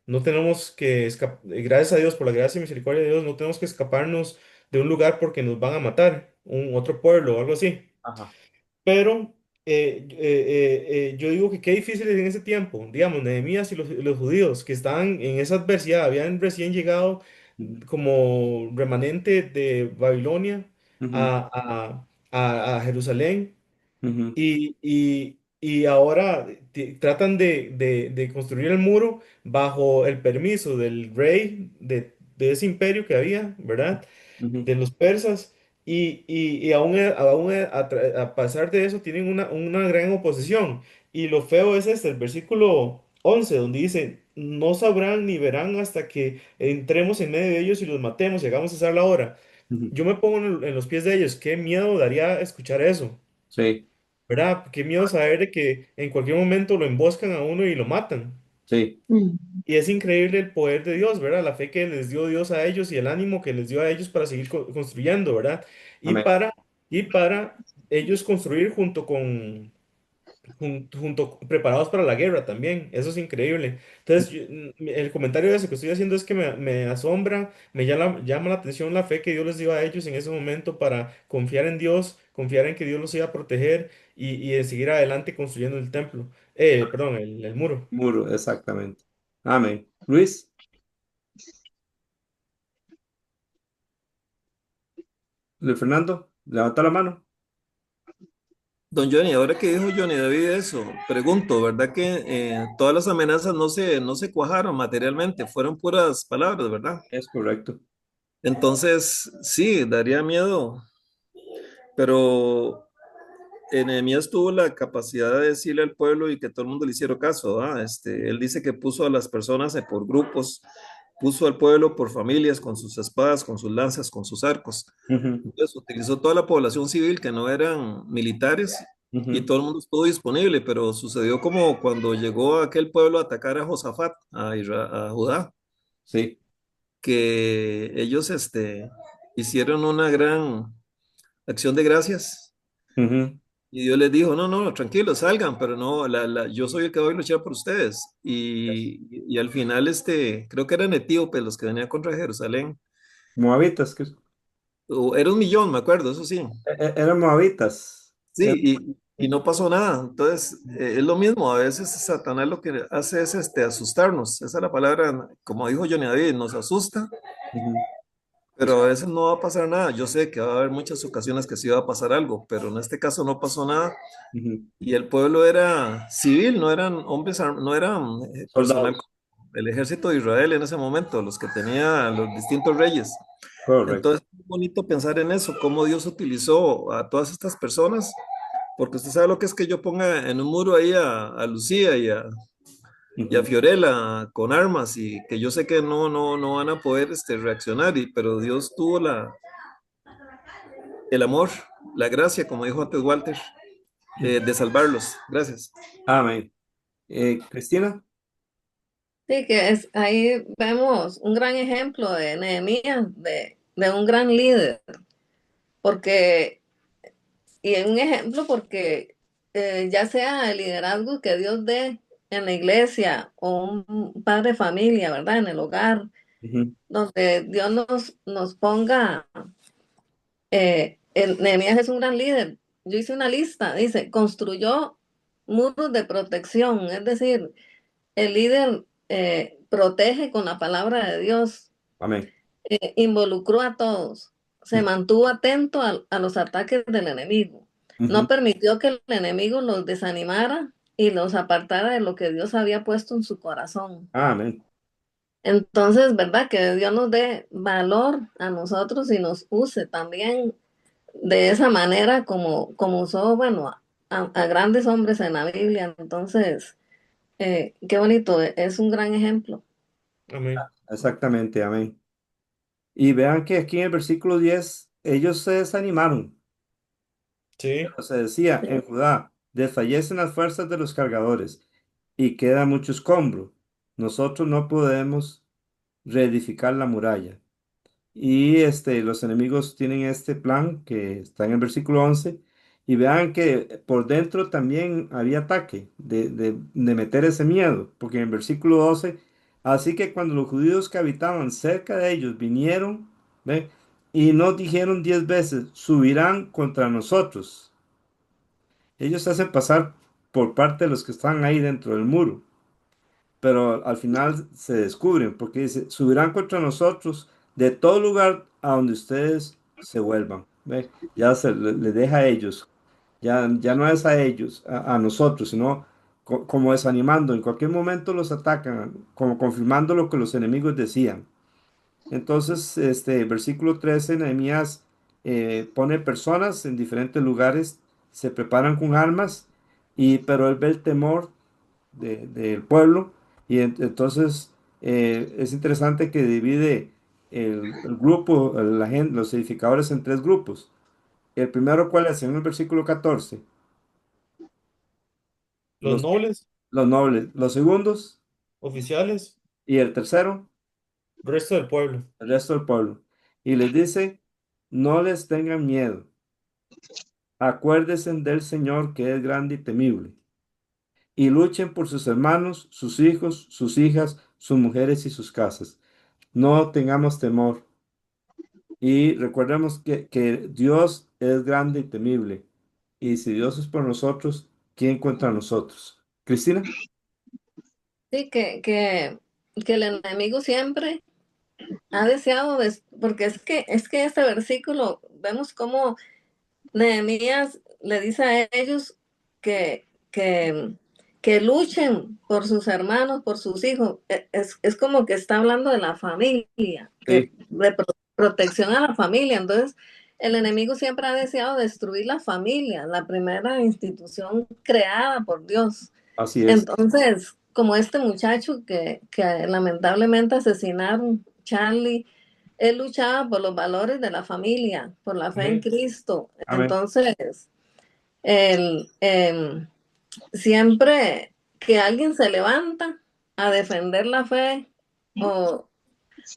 no tenemos que escapar, gracias a Dios, por la gracia y misericordia de Dios, no tenemos que escaparnos de un lugar porque nos van a matar, un otro pueblo o algo así. ajá, Pero yo digo que qué difícil es en ese tiempo, digamos, Nehemías y los judíos que estaban en esa adversidad, habían recién llegado como remanente de Babilonia ujú, a Jerusalén ujú, y ahora tratan de construir el muro bajo el permiso del rey de ese imperio que había, ¿verdad? ujú, De los persas. Y a pesar de eso tienen una gran oposición. Y lo feo es el versículo 11 donde dice, no sabrán ni verán hasta que entremos en medio de ellos y los matemos y hagamos cesar la hora. ujú. Yo me pongo en los pies de ellos. Qué miedo daría escuchar eso, Sí, ¿verdad? Qué miedo saber de que en cualquier momento lo emboscan a uno y lo matan. sí, Y es increíble el poder de Dios, ¿verdad? La fe que les dio Dios a ellos y el ánimo que les dio a ellos para seguir construyendo, ¿verdad? Y amén. para, y para ellos construir preparados para la guerra también. Eso es increíble. Entonces, el comentario de eso que estoy haciendo es que me asombra, llama la atención la fe que Dios les dio a ellos en ese momento para confiar en Dios, confiar en que Dios los iba a proteger y de seguir adelante construyendo el templo. Perdón, el muro. Muro, exactamente. Amén. Luis, Luis Fernando, levanta la mano. Don Johnny, ahora que dijo Johnny David eso, pregunto, ¿verdad que todas las amenazas no se cuajaron materialmente? Fueron puras palabras, ¿verdad? Es correcto. Entonces, sí, daría miedo pero Nehemías tuvo la capacidad de decirle al pueblo y que todo el mundo le hiciera caso, ¿ah? Él dice que puso a las personas por grupos, puso al pueblo por familias, con sus espadas, con sus lanzas, con sus arcos. Ujú, Entonces utilizó toda la población civil que no eran militares y ujú. todo el mundo estuvo disponible, pero sucedió como cuando llegó aquel pueblo a atacar a Josafat, a Judá, Sí. que ellos hicieron una gran acción de gracias. Ujú. Y Dios les dijo, no, no, tranquilos, salgan, pero no, yo soy el que voy a luchar por ustedes. Y al final, creo que eran etíopes los que venían contra Jerusalén. Moabitas, Era 1 millón, me acuerdo, eso sí. eran moabitas. Sí, y no pasó nada. Entonces, es lo mismo, a veces Satanás lo que hace es asustarnos. Esa es la palabra, como dijo Johnny David, nos asusta, Ujú, pero a veces no va a pasar nada. Yo sé que va a haber muchas ocasiones que sí va a pasar algo, pero en este caso no pasó nada. ujú. Y el pueblo era civil, no eran hombres, no eran personal Soldados. del ejército de Israel en ese momento, los que tenían los distintos reyes. Correcto. Entonces, es bonito pensar en eso, cómo Dios utilizó a todas estas personas, porque usted sabe lo que es que yo ponga en un muro ahí a Lucía y a Ujú. Fiorella con armas y que yo sé que no van a poder reaccionar, pero Dios tuvo el amor, la gracia, como dijo antes Walter, de salvarlos. Gracias. Amén. Cristina. Sí, que ahí vemos un gran ejemplo de Nehemías, de un gran líder, porque, y un ejemplo porque ya sea el liderazgo que Dios dé en la iglesia o un padre de familia, ¿verdad? En el hogar, Ujú, donde Dios nos ponga, Nehemías es un gran líder. Yo hice una lista, dice, construyó muros de protección, es decir, el líder protege con la palabra de Dios, amén. involucró a todos, se Ujú, mantuvo atento a los ataques del enemigo, ujú. no permitió que el enemigo los desanimara y los apartara de lo que Dios había puesto en su corazón. Amén. Entonces, ¿verdad? Que Dios nos dé valor a nosotros y nos use también de esa manera como usó, bueno, a grandes hombres en la Biblia. Entonces, qué bonito, es un gran ejemplo. Amén. Exactamente, amén. Y vean que aquí en el versículo 10 ellos se desanimaron. Sí. Pero se decía en Judá, desfallecen las fuerzas de los cargadores y queda mucho escombro. Nosotros no podemos reedificar la muralla. Y los enemigos tienen este plan que está en el versículo 11. Y vean que por dentro también había ataque de meter ese miedo, porque en el versículo 12, así que cuando los judíos que habitaban cerca de ellos vinieron, ¿ve? Y nos dijeron 10 veces, subirán contra nosotros. Ellos se hacen pasar por parte de los que están ahí dentro del muro, pero al final se descubren, porque dice, subirán contra nosotros de todo lugar a donde ustedes se vuelvan. ¿Ve? Ya le deja a ellos, ya no es a ellos, a nosotros, sino como desanimando, en cualquier momento los atacan, como confirmando lo que los enemigos decían. Entonces, versículo 13, Nehemías pone personas en diferentes lugares, se preparan con armas, pero él ve el temor del pueblo y entonces es interesante que divide el grupo, la gente, los edificadores en tres grupos. El primero, ¿cuál es? En el versículo 14, Los los, nobles, los nobles, los segundos oficiales, y el tercero, resto del pueblo. el resto del pueblo. Y les dice, no les tengan miedo, acuérdense del Señor que es grande y temible, y luchen por sus hermanos, sus hijos, sus hijas, sus mujeres y sus casas. No tengamos temor. Y recordemos que Dios es grande y temible. Y si Dios es por nosotros, ¿quién contra nosotros? Cristina. Sí, que el enemigo siempre ha deseado, porque es que este versículo, vemos cómo Nehemías le dice a ellos que, que, que luchen por sus hermanos, por sus hijos. Es como que está hablando de la familia, Sí. de protección a la familia. Entonces, el enemigo siempre ha deseado destruir la familia, la primera institución creada por Dios. Así es. Entonces, como este muchacho que lamentablemente asesinaron, Charlie, él luchaba por los valores de la familia, por la fe en Amén. Cristo. Amén. Entonces, el, siempre que alguien se levanta a defender la fe o,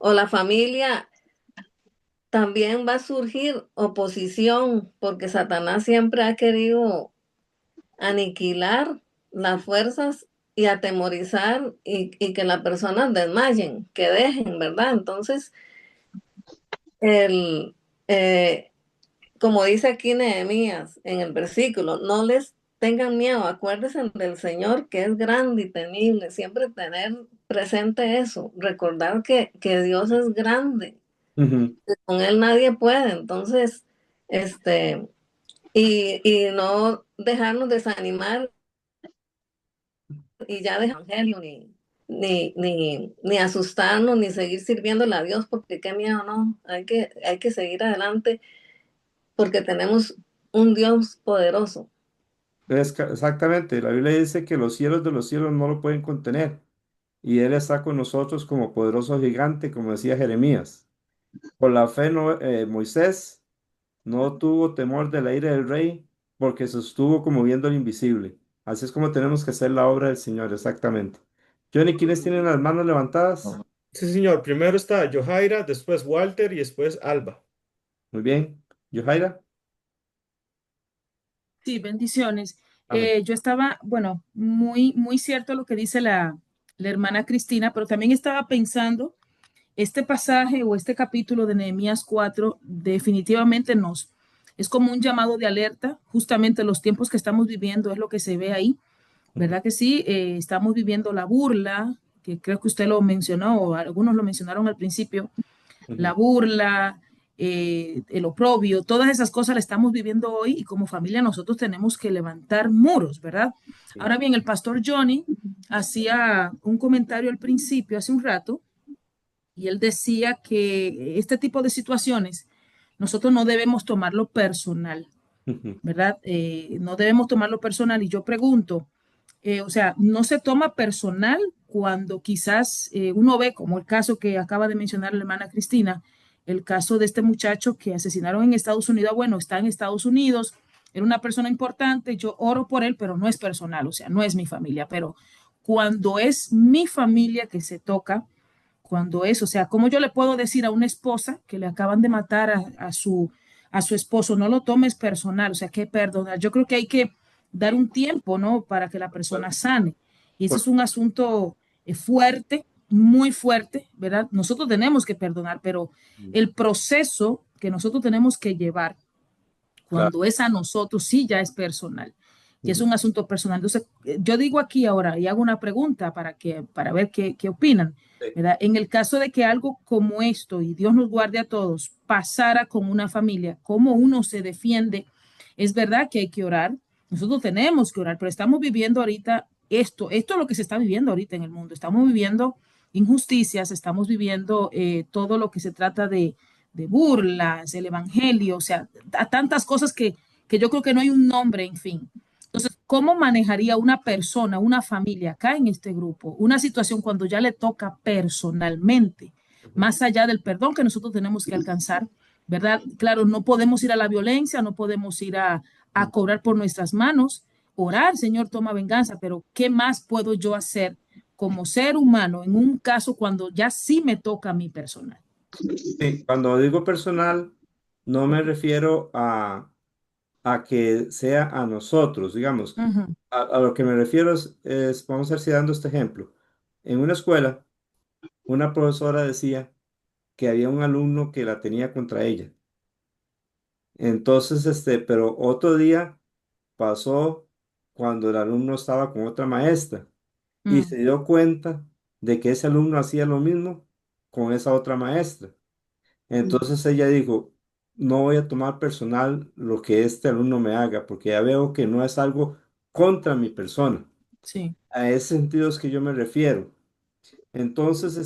o la familia, también va a surgir oposición, porque Satanás siempre ha querido aniquilar las fuerzas y atemorizar y que las personas desmayen, que dejen, ¿verdad? Entonces, el, eh, como dice aquí Nehemías en el versículo, no les tengan miedo, acuérdense del Señor que es grande y temible, siempre tener presente eso, recordar que Dios es grande, Ujú. que con Él nadie puede, entonces, este, y no dejarnos desanimar y ya de evangelio, ni asustarnos, ni seguir sirviéndole a Dios, porque qué miedo, no, hay que seguir adelante porque tenemos un Dios poderoso. Exactamente, la Biblia dice que los cielos de los cielos no lo pueden contener y Él está con nosotros como poderoso gigante, como decía Jeremías. Por la fe Moisés no tuvo temor de la ira del rey porque sostuvo como viendo el invisible. Así es como tenemos que hacer la obra del Señor, exactamente. Johnny, ¿quiénes tienen las manos levantadas? Sí, señor. Primero está Johaira, después Walter y después Alba. Muy bien. Johaira. Sí, bendiciones. Amén. Yo estaba, bueno, muy cierto lo que dice la hermana Cristina, pero también estaba pensando, este pasaje o este capítulo de Nehemías 4 definitivamente es como un llamado de alerta, justamente los tiempos que estamos viviendo es lo que se ve ahí, Ujú, ¿verdad que sí? Estamos viviendo la burla, que creo que usted lo mencionó, o algunos lo mencionaron al principio, la ujú. burla, el oprobio, todas esas cosas las estamos viviendo hoy y como familia nosotros tenemos que levantar muros, ¿verdad? Sí. Ahora bien, el pastor Johnny hacía un comentario al principio, hace un rato, y él decía que este tipo de situaciones nosotros no debemos tomarlo personal, Ujú, ¿verdad? No debemos tomarlo personal y yo pregunto, o sea, no se toma personal cuando quizás uno ve, como el caso que acaba de mencionar la hermana Cristina, el caso de este muchacho que asesinaron en Estados Unidos. Bueno, está en Estados Unidos, era una persona importante, yo oro por él, pero no es personal, o sea, no es mi familia, pero cuando es mi familia que se toca, cuando es, o sea, ¿cómo yo le puedo decir a una esposa que le acaban de matar a su esposo, no lo tomes personal, o sea, que perdonar? Yo creo que hay que dar un tiempo, ¿no? Para que la persona sane. Y ese es por- un asunto fuerte, muy fuerte, ¿verdad? Nosotros tenemos que perdonar, pero el proceso que nosotros tenemos que llevar Claro. cuando es a nosotros, sí ya es personal, ya es Ujú, un asunto personal. Entonces, yo digo aquí ahora y hago una pregunta para ver qué opinan, sí. ¿verdad? En el caso de que algo como esto, y Dios nos guarde a todos, pasara con una familia, ¿cómo uno se defiende? Es verdad que hay que orar, nosotros tenemos que orar, pero estamos viviendo ahorita esto es lo que se está viviendo ahorita en el mundo, estamos viviendo injusticias, estamos viviendo todo lo que se trata de burlas, el evangelio, o sea, a tantas cosas que yo creo que no hay un nombre, en fin. Entonces, ¿cómo manejaría una persona, una familia acá en este grupo, una situación cuando ya le toca personalmente, Ujú. más allá del perdón que nosotros tenemos que alcanzar, ¿verdad? Claro, no podemos ir a la violencia, no podemos ir a cobrar por nuestras manos, orar, Señor, toma venganza, pero ¿qué más puedo yo hacer como ser humano en un caso cuando ya sí me toca a mí personal? Sí, cuando digo personal, no me refiero a que sea a nosotros, digamos. Ujú. A lo que me refiero vamos a ver si dando este ejemplo. En una escuela, una profesora decía que había un alumno que la tenía contra ella. Entonces, pero otro día pasó cuando el alumno estaba con otra maestra y Mm, se dio cuenta de que ese alumno hacía lo mismo con esa otra maestra. Entonces ella dijo, no voy a tomar personal lo que este alumno me haga, porque ya veo que no es algo contra mi persona. sí. A ese sentido es que yo me refiero. Entonces,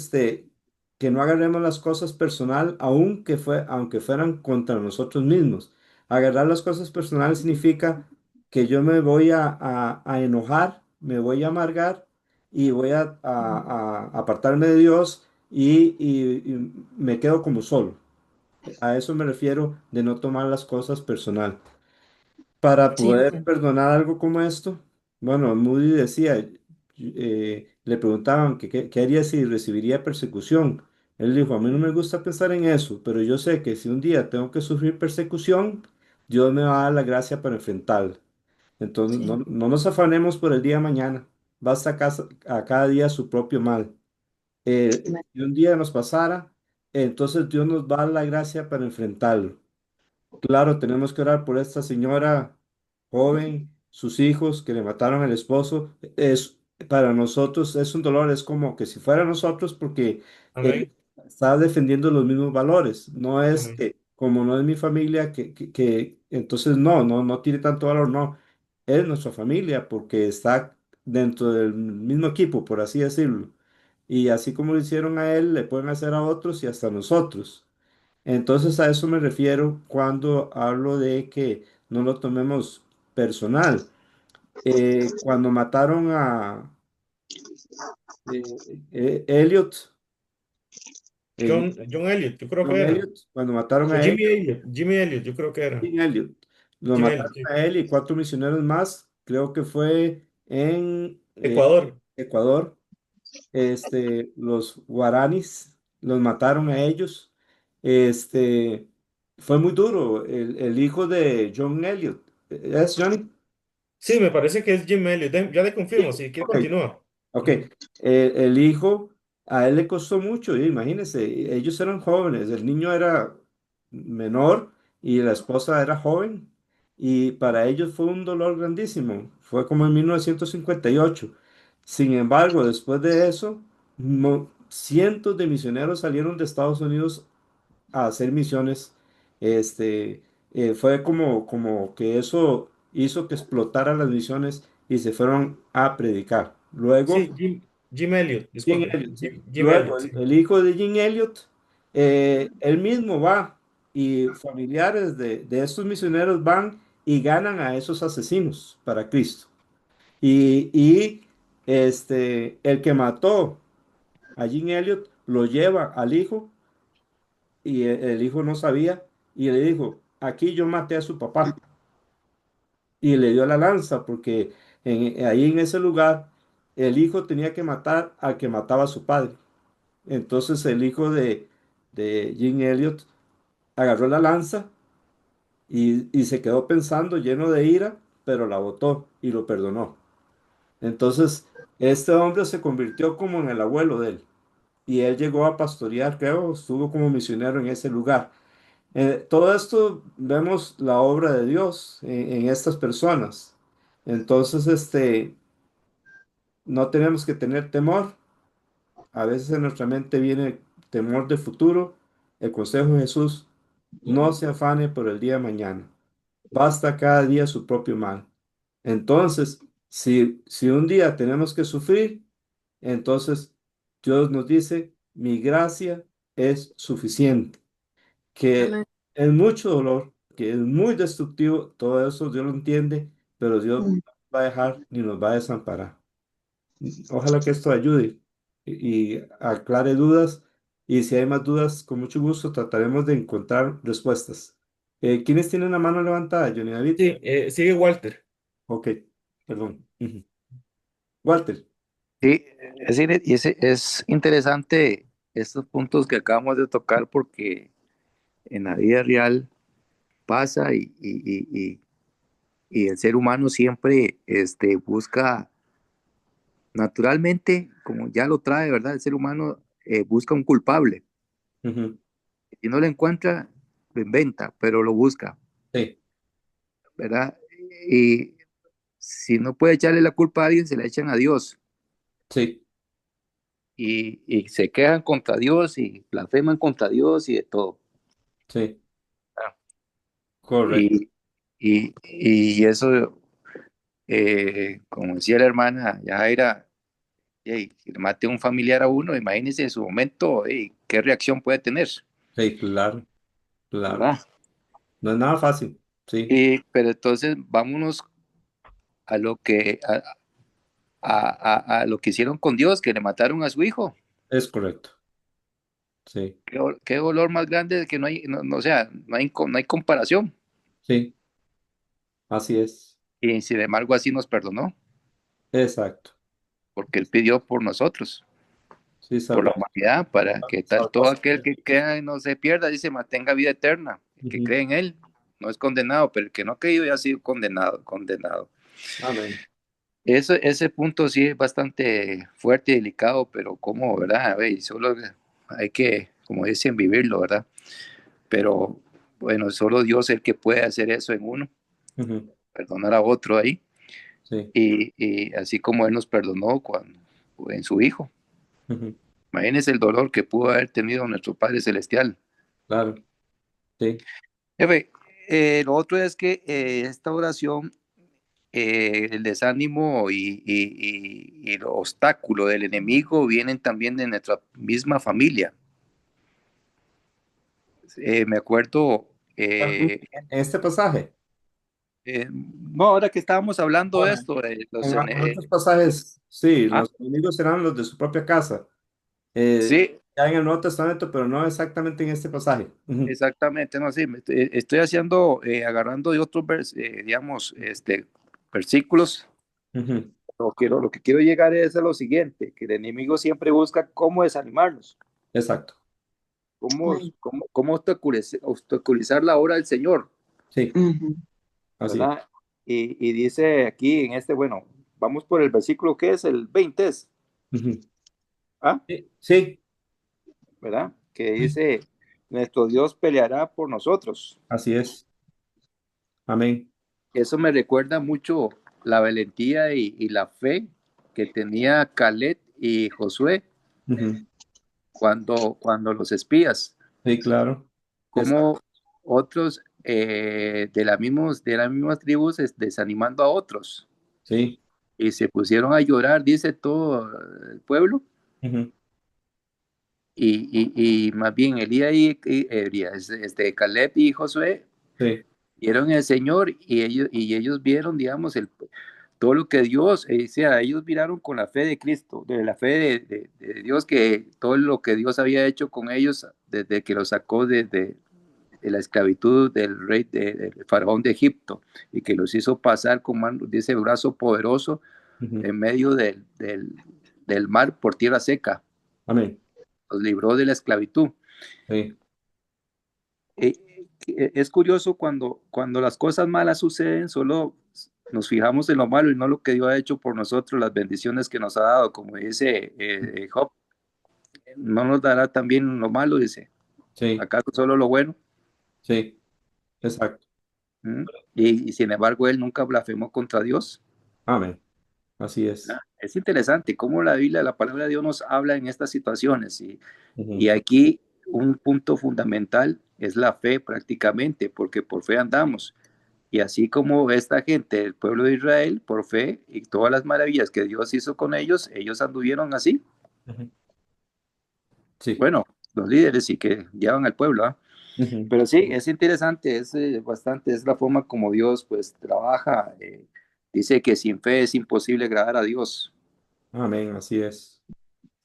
que no agarremos las cosas personal, aunque fueran contra nosotros mismos. Agarrar las cosas personales significa que yo me voy a enojar, me voy a amargar y voy a apartarme de Dios y me quedo como solo. A eso me refiero de no tomar las cosas personal. Para Sí, poder perdonar algo como esto, bueno, Moody decía, le preguntaban que qué haría si recibiría persecución. Él dijo, a mí no me gusta pensar en eso, pero yo sé que si un día tengo que sufrir persecución, Dios me va a dar la gracia para enfrentarla. Entonces, sí, no nos afanemos por el día de mañana, basta a cada día su propio mal. Si un día nos pasara, entonces Dios nos va a dar la gracia para enfrentarlo. Claro, tenemos que orar por esta señora joven, sus hijos que le mataron al esposo. Para nosotros es un dolor, es como que si fuera nosotros porque Amén. está defendiendo los mismos valores. No es Amén. que como no es mi familia, entonces no tiene tanto valor, no. Es nuestra familia porque está dentro del mismo equipo, por así decirlo. Y así como lo hicieron a él, le pueden hacer a otros y hasta a nosotros. Entonces a eso me refiero cuando hablo de que no lo tomemos personal. Cuando mataron a Elliot, John Elliot, yo creo que John era. Elliot, cuando mataron O a Jimmy Elliot, Elliot, Jimmy Elliot, yo creo que era. Jim Elliot, lo Jimmy Elliot, mataron sí. a él y cuatro misioneros más, creo que fue en Ecuador. Ecuador. Los guaranis los mataron a ellos. Este, fue muy duro. El hijo de John Elliot, ¿es Johnny? Sí, me parece que es Jim Elliot. Ya le Sí, confirmo, si quiere ok, continúa. ok. Ujú. El hijo, a él le costó mucho, imagínense, ellos eran jóvenes, el niño era menor y la esposa era joven, y para ellos fue un dolor grandísimo, fue como en 1958. Sin embargo, después de eso, cientos de misioneros salieron de Estados Unidos a hacer misiones. Este, Fue como que eso hizo que explotaran las misiones y se fueron a predicar. Luego, Sí, Jim Elliot, Jim disculpe. Elliot, sí. Jim Luego Elliot, sí. el hijo de Jim Elliot, él mismo va y familiares de estos misioneros van y ganan a esos asesinos para Cristo. Y el que mató a Jim Elliot lo lleva al hijo y el hijo no sabía y le dijo, aquí yo maté a su papá y le dio la lanza porque ahí en ese lugar el hijo tenía que matar al que mataba a su padre. Entonces el hijo de Jim Elliot agarró la lanza y se quedó pensando lleno de ira, pero la botó y lo perdonó. Entonces este hombre se convirtió como en el abuelo de él y él llegó a pastorear, creo, estuvo como misionero en ese lugar. Todo esto vemos la obra de Dios en estas personas. Entonces, no tenemos que tener temor. A veces en nuestra mente viene temor del futuro. El consejo de Jesús, no se afane por el día de mañana. Basta cada día su propio mal. Entonces, si un día tenemos que sufrir, entonces Dios nos dice, mi gracia es suficiente, que Amén. es mucho dolor, que es muy destructivo, todo eso Dios lo entiende, pero Dios no nos va a dejar ni nos va a desamparar. Ojalá que esto ayude y aclare dudas, y si hay más dudas, con mucho gusto trataremos de encontrar respuestas. ¿Quiénes tienen la mano levantada, Johnny David? Sí, sigue Walter. Ok, perdón. Ujú. Walter. Sí, es, es interesante estos puntos que acabamos de tocar porque en la vida real pasa y el ser humano siempre busca naturalmente, como ya lo trae, ¿verdad? El ser humano busca un culpable. Ujú. Si no lo encuentra, lo inventa, pero lo busca, Sí, ¿verdad? Y si no puede echarle la culpa a alguien, se la echan a Dios. sí, Y se quejan contra Dios y blasfeman contra Dios y de todo. sí, ¿Verdad? correcto. Y eso, como decía la hermana Yajaira, Que le mate un familiar a uno, imagínense en su momento, qué reacción puede tener, Sí, claro, claro. ¿verdad? No es nada fácil. Sí, Pero entonces vámonos a lo que a lo que hicieron con Dios, que le mataron a su hijo. es correcto. Sí, Qué dolor más grande que no hay, o sea, no hay comparación. sí, así es. Y sin embargo así nos perdonó, Exacto. porque Él pidió por nosotros, Sí, por la humanidad, para que todo aquel salvación. que queda y no se pierda, dice, mantenga vida eterna. El que Ujú. cree en Él no es condenado, pero el que no ha creído ya ha sido condenado, condenado. Amén. Ese punto sí es bastante fuerte y delicado, pero como, ¿verdad? A ver, solo hay que, como dicen, vivirlo, ¿verdad? Pero bueno, solo Dios es el que puede hacer eso en uno, Ujú. perdonar a otro ahí, Sí. y así como Él nos perdonó en su Hijo. Ujú. Imagínense el dolor que pudo haber tenido nuestro Padre Celestial. Claro. Sí. Jefe, lo otro es que esta oración, el desánimo y el obstáculo del enemigo vienen también de nuestra misma familia. Me acuerdo, En este pasaje. no, ahora que estábamos hablando de Bueno, esto, en otros pasajes, sí, ah, los enemigos serán los de su propia casa. Eh, sí, ya en el Nuevo Testamento, pero no exactamente en este pasaje. Ujú. exactamente, no, sí, estoy haciendo, agarrando de otros, digamos, versículos. Ujú. Lo que quiero llegar es a lo siguiente, que el enemigo siempre busca cómo desanimarnos, Exacto. cómo obstaculizar la obra del Señor, Sí, Ujú. así es. ¿verdad? Y dice aquí en bueno, vamos por el versículo que es el 20, Ujú. ¿ah? Sí, sí, ¿Verdad? Que sí, dice, nuestro Dios peleará por nosotros. así es. Amén. Eso me recuerda mucho la valentía y la fe que tenía Caleb y Josué Ujú. cuando los espías, Sí, claro. Exacto. como otros de las mismas tribus desanimando a otros Sí. y se pusieron a llorar, dice todo el pueblo, Ujú. y más bien Elías Caleb y Josué Sí. vieron el Señor y ellos vieron, digamos, todo lo que Dios, o sea, ellos miraron con la fe de Cristo, de la fe de Dios, que todo lo que Dios había hecho con ellos desde que los sacó de la esclavitud del rey, del faraón de Egipto, y que los hizo pasar con mano, dice, brazo poderoso Ujú. en medio del mar por tierra seca, Amén. los libró de la esclavitud. Sí. Eh, es curioso cuando las cosas malas suceden, solo nos fijamos en lo malo y no lo que Dios ha hecho por nosotros, las bendiciones que nos ha dado, como dice Job, no nos dará también lo malo, dice, Sí. ¿acaso solo lo bueno? Sí. Exacto. ¿Mm? Y sin embargo, él nunca blasfemó contra Dios. Amén. Así es. Es interesante cómo la Biblia, la palabra de Dios nos habla en estas situaciones. Y Ujú. aquí un punto fundamental es la fe prácticamente, porque por fe andamos. Y así como esta gente, el pueblo de Israel, por fe y todas las maravillas que Dios hizo con ellos anduvieron así. Ujú. Sí. Bueno, los líderes y que llevan al pueblo, ¿ah? Ujú. Pero sí, es interesante, es bastante, es la forma como Dios pues trabaja. Dice que sin fe es imposible agradar a Dios. Amén. Así es.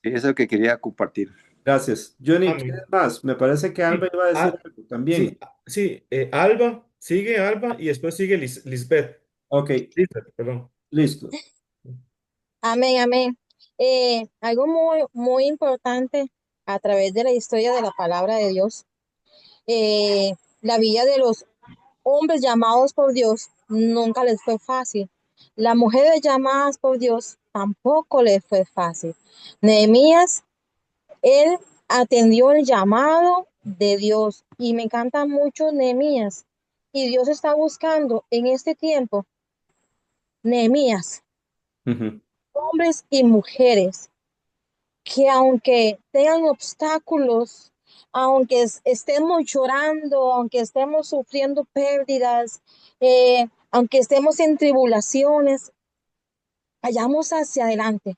Sí, eso es lo que quería compartir. Gracias. Johnny, ¿quieres Amén. más? Me parece que Alba Sí, iba a decir algo sí, también. sí, Alba, sigue Alba y después sigue Lisbeth. Ok, Lisbeth, perdón. listo. Amén, amén. Algo muy, muy importante a través de la historia de la palabra de Dios, eh, la vida de los hombres llamados por Dios nunca les fue fácil. Las mujeres llamadas por Dios tampoco les fue fácil. Nehemías, él atendió el llamado de Dios y me encanta mucho Nehemías. Y Dios está buscando en este tiempo Nehemías, Ujú. hombres y mujeres que aunque tengan obstáculos, aunque estemos llorando, aunque estemos sufriendo pérdidas, aunque estemos en tribulaciones, vayamos hacia adelante,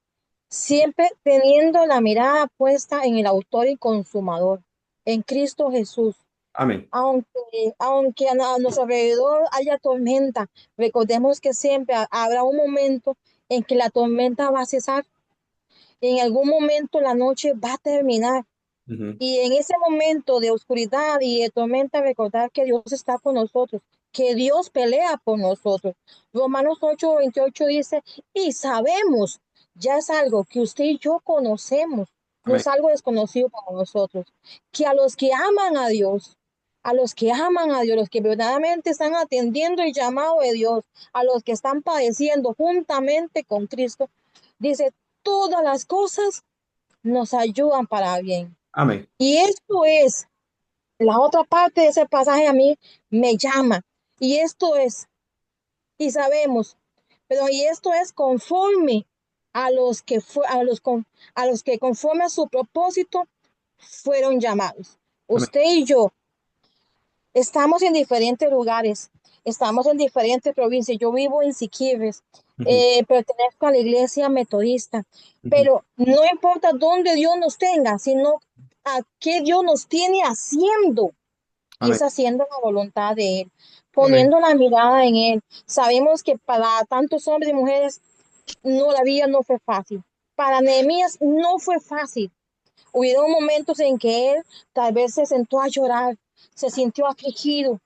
siempre teniendo la mirada puesta en el autor y consumador, en Cristo Jesús. Amén. Aunque a nuestro alrededor haya tormenta, recordemos que siempre habrá un momento en que la tormenta va a cesar. En algún momento la noche va a terminar. Ujú. Y en ese momento de oscuridad y de tormenta, recordar que Dios está con nosotros, que Dios pelea por nosotros. Romanos 8:28 dice, y sabemos, ya es algo que usted y yo conocemos, no Amén. es algo desconocido para nosotros, que a los que aman a Dios, a los que aman a Dios, los que verdaderamente están atendiendo el llamado de Dios, a los que están padeciendo juntamente con Cristo, dice, todas las cosas nos ayudan para bien. Amén. Y esto es, la otra parte de ese pasaje a mí me llama. Y esto es, y sabemos, pero y esto es conforme a los que a los que conforme a su propósito fueron llamados. Amén. Usted y yo estamos en diferentes lugares, estamos en diferentes provincias. Yo vivo en Siquirres, Ujú. pertenezco a la iglesia metodista, Ujú. pero no importa dónde Dios nos tenga, sino a qué Dios nos tiene haciendo, y Amén. es haciendo la voluntad de Él, Amén. poniendo la mirada en Él. Sabemos que para tantos hombres y mujeres, no, la vida no fue fácil. Para Nehemías no fue fácil. Hubieron momentos en que él tal vez se sentó a llorar, se sintió afligido,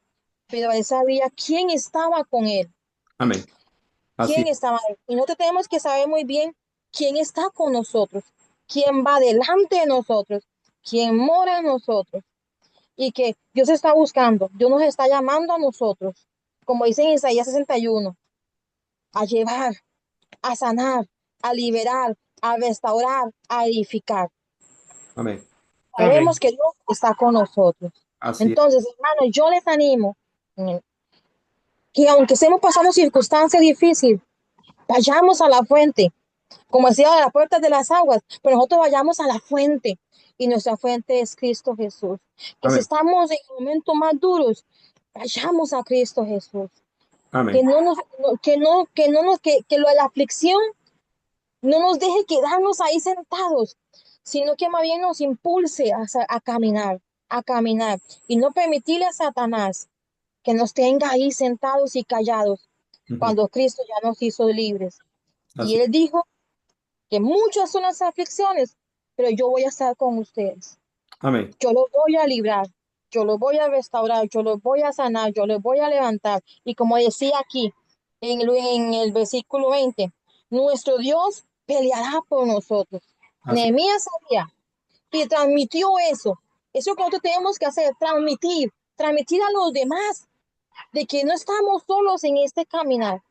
pero él sabía quién estaba con él, Amén. quién Así. estaba ahí. Y nosotros tenemos que saber muy bien quién está con nosotros, quién va delante de nosotros, quién mora en nosotros. Y que Dios está buscando, Dios nos está llamando a nosotros, como dice en Isaías 61, a llevar, a sanar, a liberar, a restaurar, a edificar. Amén. Sabemos Amén. que Dios está con nosotros. Así. Entonces, hermanos, yo les animo que aunque estemos pasando circunstancias difíciles, vayamos a la fuente, como decía, a las puertas de las aguas, pero nosotros vayamos a la fuente, y nuestra fuente es Cristo Jesús. Que si Amén. estamos en momentos más duros, vayamos a Cristo Jesús. Que Amén. no nos, que no nos, que lo de la aflicción no nos deje quedarnos ahí sentados, sino que más bien nos impulse a caminar, y no permitirle a Satanás que nos tenga ahí sentados y callados, Ujú. cuando Cristo ya nos hizo libres. Y Así. Él dijo que muchas son las aflicciones, pero yo voy a estar con ustedes. Amén. Yo los voy a librar, yo los voy a restaurar, yo los voy a sanar, yo los voy a levantar. Y como decía aquí en el versículo 20, nuestro Dios peleará por nosotros. Así. Nehemías sabía y transmitió eso. Eso que nosotros tenemos que hacer, transmitir a los demás de que no estamos solos en este caminar.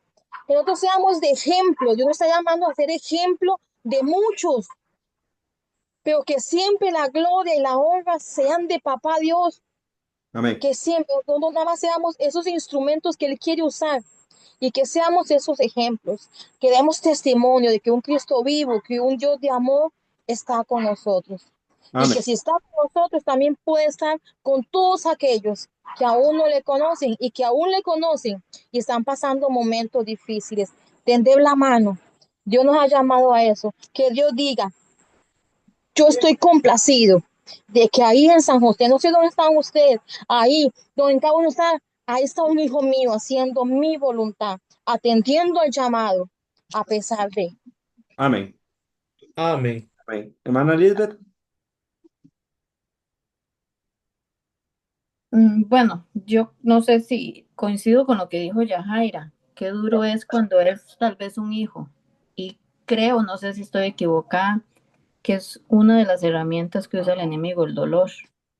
Que nosotros seamos de ejemplo. Dios nos está llamando a ser ejemplo de muchos, pero que siempre la gloria y la honra sean de Papá Dios. Amén. Que siempre, no nada más seamos esos instrumentos que Él quiere usar, y que seamos esos ejemplos, que demos testimonio de que un Cristo vivo, que un Dios de amor está con nosotros. Y Amén. que si está con nosotros, también puede estar con todos aquellos que aún no le conocen y que aún le conocen y están pasando momentos difíciles. Tender la mano. Dios nos ha llamado a eso. Que Dios diga, yo estoy complacido de que ahí en San José, no sé dónde están ustedes, ahí donde cada uno está, ahí está un hijo mío haciendo mi voluntad, atendiendo al llamado, a pesar de. Amén. Amén. Amén. Hermana Lisbeth. Bueno, yo no sé si coincido con lo que dijo Yajaira. Qué duro es cuando es tal vez un hijo. Y creo, no sé si estoy equivocada, que es una de las herramientas que usa el enemigo, el dolor.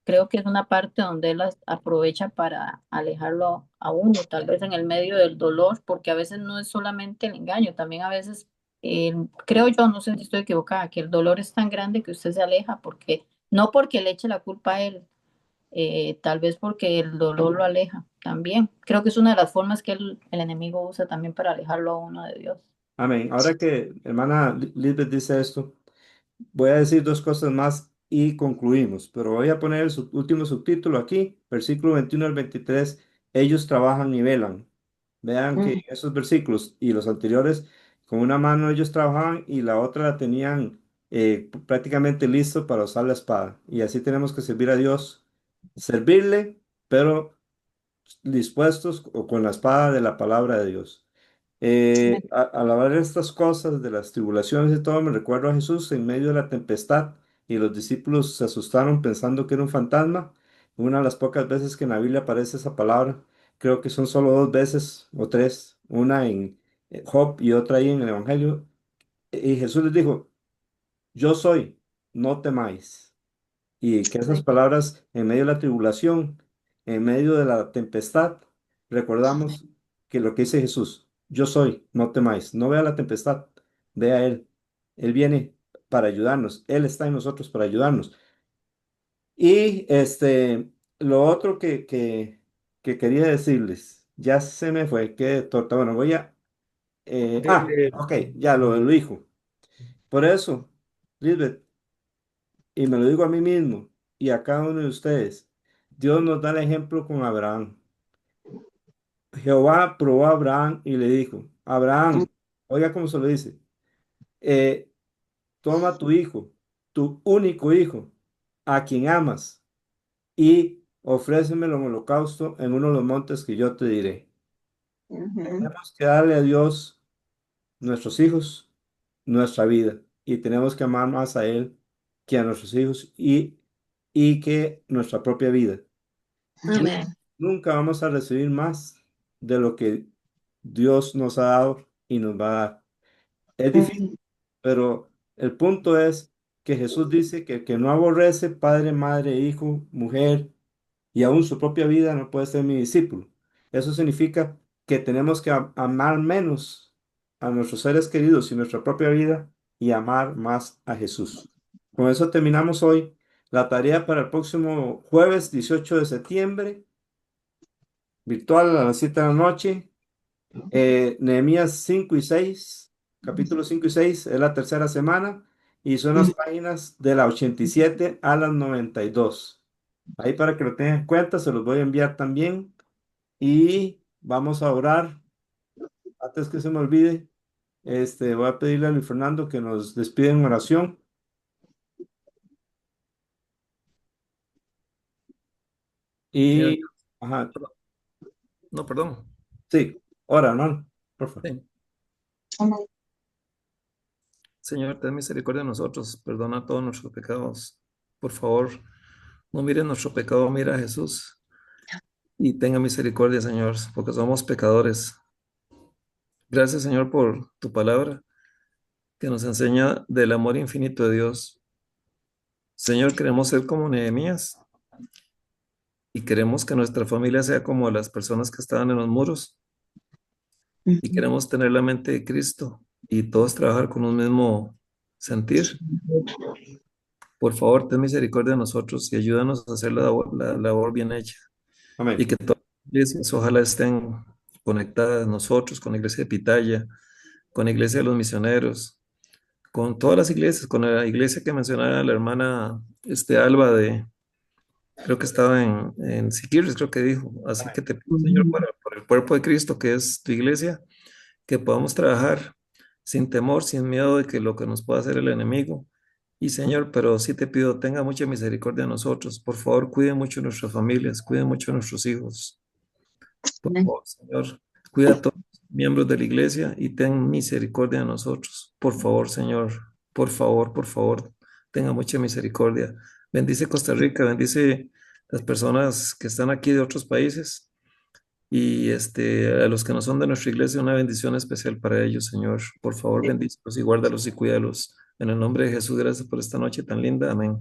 Creo que es una parte donde él aprovecha para alejarlo a uno, tal vez en el medio del dolor, porque a veces no es solamente el engaño, también a veces, creo yo, no sé si estoy equivocada, que el dolor es tan grande que usted se aleja, porque no porque le eche la culpa a él, tal vez porque el dolor lo aleja también. Creo que es una de las formas que el enemigo usa también para alejarlo a uno de Dios. Amén. Ahora que hermana Lisbeth dice esto, voy a decir dos cosas más y concluimos, pero voy a poner el último subtítulo aquí, versículo 21 al 23. Ellos trabajan y velan. Vean que esos versículos y los anteriores con una mano ellos trabajaban y la otra la tenían prácticamente listo para usar la espada. Y así tenemos que servir a Dios, servirle, pero dispuestos o con la espada de la palabra de Dios. Al hablar de estas cosas, de las tribulaciones y todo, me recuerdo a Jesús en medio de la tempestad y los discípulos se asustaron pensando que era un fantasma. Una de las pocas veces que en la Biblia aparece esa palabra, creo que son solo dos veces o tres, una en Job y otra ahí en el Evangelio. Y Jesús les dijo, yo soy, no temáis. Y que esas palabras en medio de la tribulación, en medio de la tempestad, recordamos que lo que dice Jesús, yo soy, no temáis, no vea la tempestad, vea a Él. Él viene para ayudarnos, Él está en nosotros para ayudarnos. Y lo otro que quería decirles, ya se me fue, qué torta, bueno, voy a, ok, ya lo dijo. Por eso, Lisbeth, y me lo digo a mí mismo y a cada uno de ustedes. Dios nos da el ejemplo con Abraham. Jehová probó a Abraham y le dijo, Abraham, oiga cómo se lo dice, eh, toma tu hijo, tu único hijo, a quien amas, y ofrécemelo en holocausto en uno de los montes que yo te diré. Tenemos que darle a Dios nuestros hijos, nuestra vida, y tenemos que amar más a Él que a nuestros hijos y que nuestra propia vida. Amén. Nunca vamos a recibir más de lo que Dios nos ha dado y nos va a dar. Es difícil, pero el punto es que Jesús dice que el que no aborrece padre, madre, hijo, mujer y aún su propia vida no puede ser mi discípulo. Eso significa que tenemos que amar menos a nuestros seres queridos y nuestra propia vida y amar más a Jesús. Con eso terminamos hoy la tarea para el próximo jueves 18 de septiembre, virtual a las 7 de la noche. Nehemías 5 y 6, capítulo 5 y 6 es la tercera semana y son las páginas de la 87 a las 92. Ahí para que lo tengan en cuenta, se los voy a enviar también y vamos a orar. Antes que se me olvide, voy a pedirle a Luis Fernando que nos despida en oración Señor, y, ajá, no, perdón. sí, ora, hermano, por favor. Sí. Señor, ten misericordia de nosotros, perdona todos nuestros pecados. Por favor, no mire nuestro pecado, mira a Jesús y tenga misericordia, Señor, porque somos pecadores. Gracias, Señor, por tu palabra que nos enseña del amor infinito de Dios. Señor, queremos ser como Nehemías y queremos que nuestra familia sea como las personas que estaban en los muros y queremos tener la mente de Cristo y todos trabajar con un mismo sentir. Por favor, ten misericordia de nosotros y ayúdanos a hacer la labor bien hecha. Amén. Y que todas las iglesias ojalá estén conectadas nosotros con la iglesia de Pitaya, con la iglesia de los misioneros, con todas las iglesias, con la iglesia que mencionaba la hermana Alba creo que estaba en Siquirres, creo que dijo. Así que te pido, Señor, por el cuerpo de Cristo, que es tu iglesia, que podamos trabajar sin temor, sin miedo de que lo que nos pueda hacer el enemigo. Y Señor, pero sí te pido, tenga mucha misericordia de nosotros. Por favor, cuide mucho nuestras familias, cuide mucho nuestros hijos. Por favor, Señor, cuida a todos los miembros de la iglesia y ten misericordia de nosotros. Por favor, Señor, por favor, tenga mucha misericordia. Bendice Costa Rica, bendice las personas que están aquí de otros países y a los que no son de nuestra iglesia, una bendición especial para ellos, Señor. Por favor, bendícelos y guárdalos y cuídalos. En el nombre de Jesús, gracias por esta noche tan linda. Amén.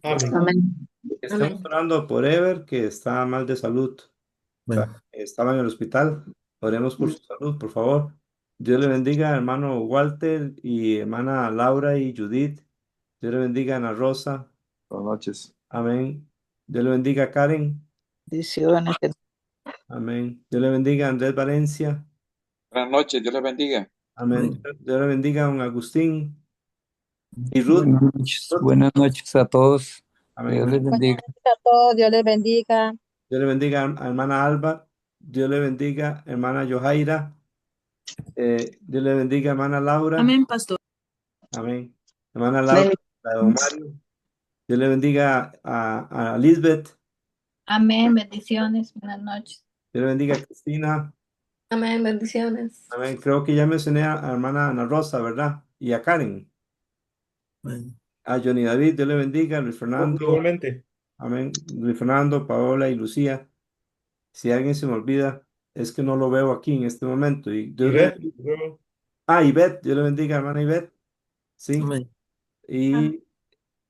Amén. Amén. Estamos orando por Ever, que está mal de salud. Bueno, Estaba en el hospital. Oremos por su salud, por favor. Dios le bendiga, hermano Walter y hermana Laura y Judith. Dios le bendiga, Ana Rosa. Buenas noches. Amén. Dios le bendiga, Karen. Bendiciones. Amén. Dios le bendiga, Andrés Valencia. Buenas noches, Dios les bendiga. Amén. Dios le bendiga, don Agustín. Y Ruth. Buenas noches a todos. Amén. Dios les bendiga. A todos, Dios les bendiga. Dios le bendiga a hermana Alba. Dios le bendiga, hermana Yohaira. Dios le bendiga, hermana Laura. Amén, pastor. Amén. Hermana Laura, la de don Mario. Dios le bendiga a Lisbeth. Amén, bendiciones, buenas noches. Dios le bendiga a Cristina. Amén, bendiciones. Amén. Creo que ya mencioné a hermana Ana Rosa, ¿verdad? Y a Karen. Amén. A Johnny David, Dios le bendiga. Luis Fernando. Igualmente. Amén. Luis Fernando, Paola y Lucía. Si alguien se me olvida, es que no lo veo aquí en este momento. Y Dios le Ivette, bendiga. luego. Ivette, Dios le bendiga, hermana Ivette. Sí. Amén. Y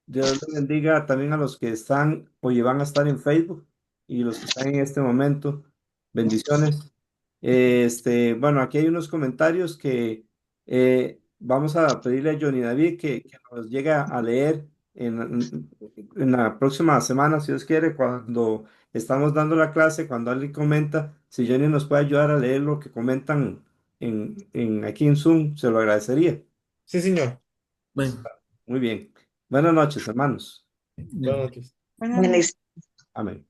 Dios le bendiga también a los que están o van a estar en Facebook y los que están en este momento. Bendiciones. Bueno, aquí hay unos comentarios que vamos a pedirle a Johnny David que nos llegue a leer en la próxima semana, si Dios quiere, cuando estamos dando la clase, cuando alguien comenta, si Johnny nos puede ayudar a leer lo que comentan aquí en Zoom, se lo agradecería. Sí, señor. Amén. Muy bien. Buenas noches, hermanos. Buenas noches. Buenas noches. Amén.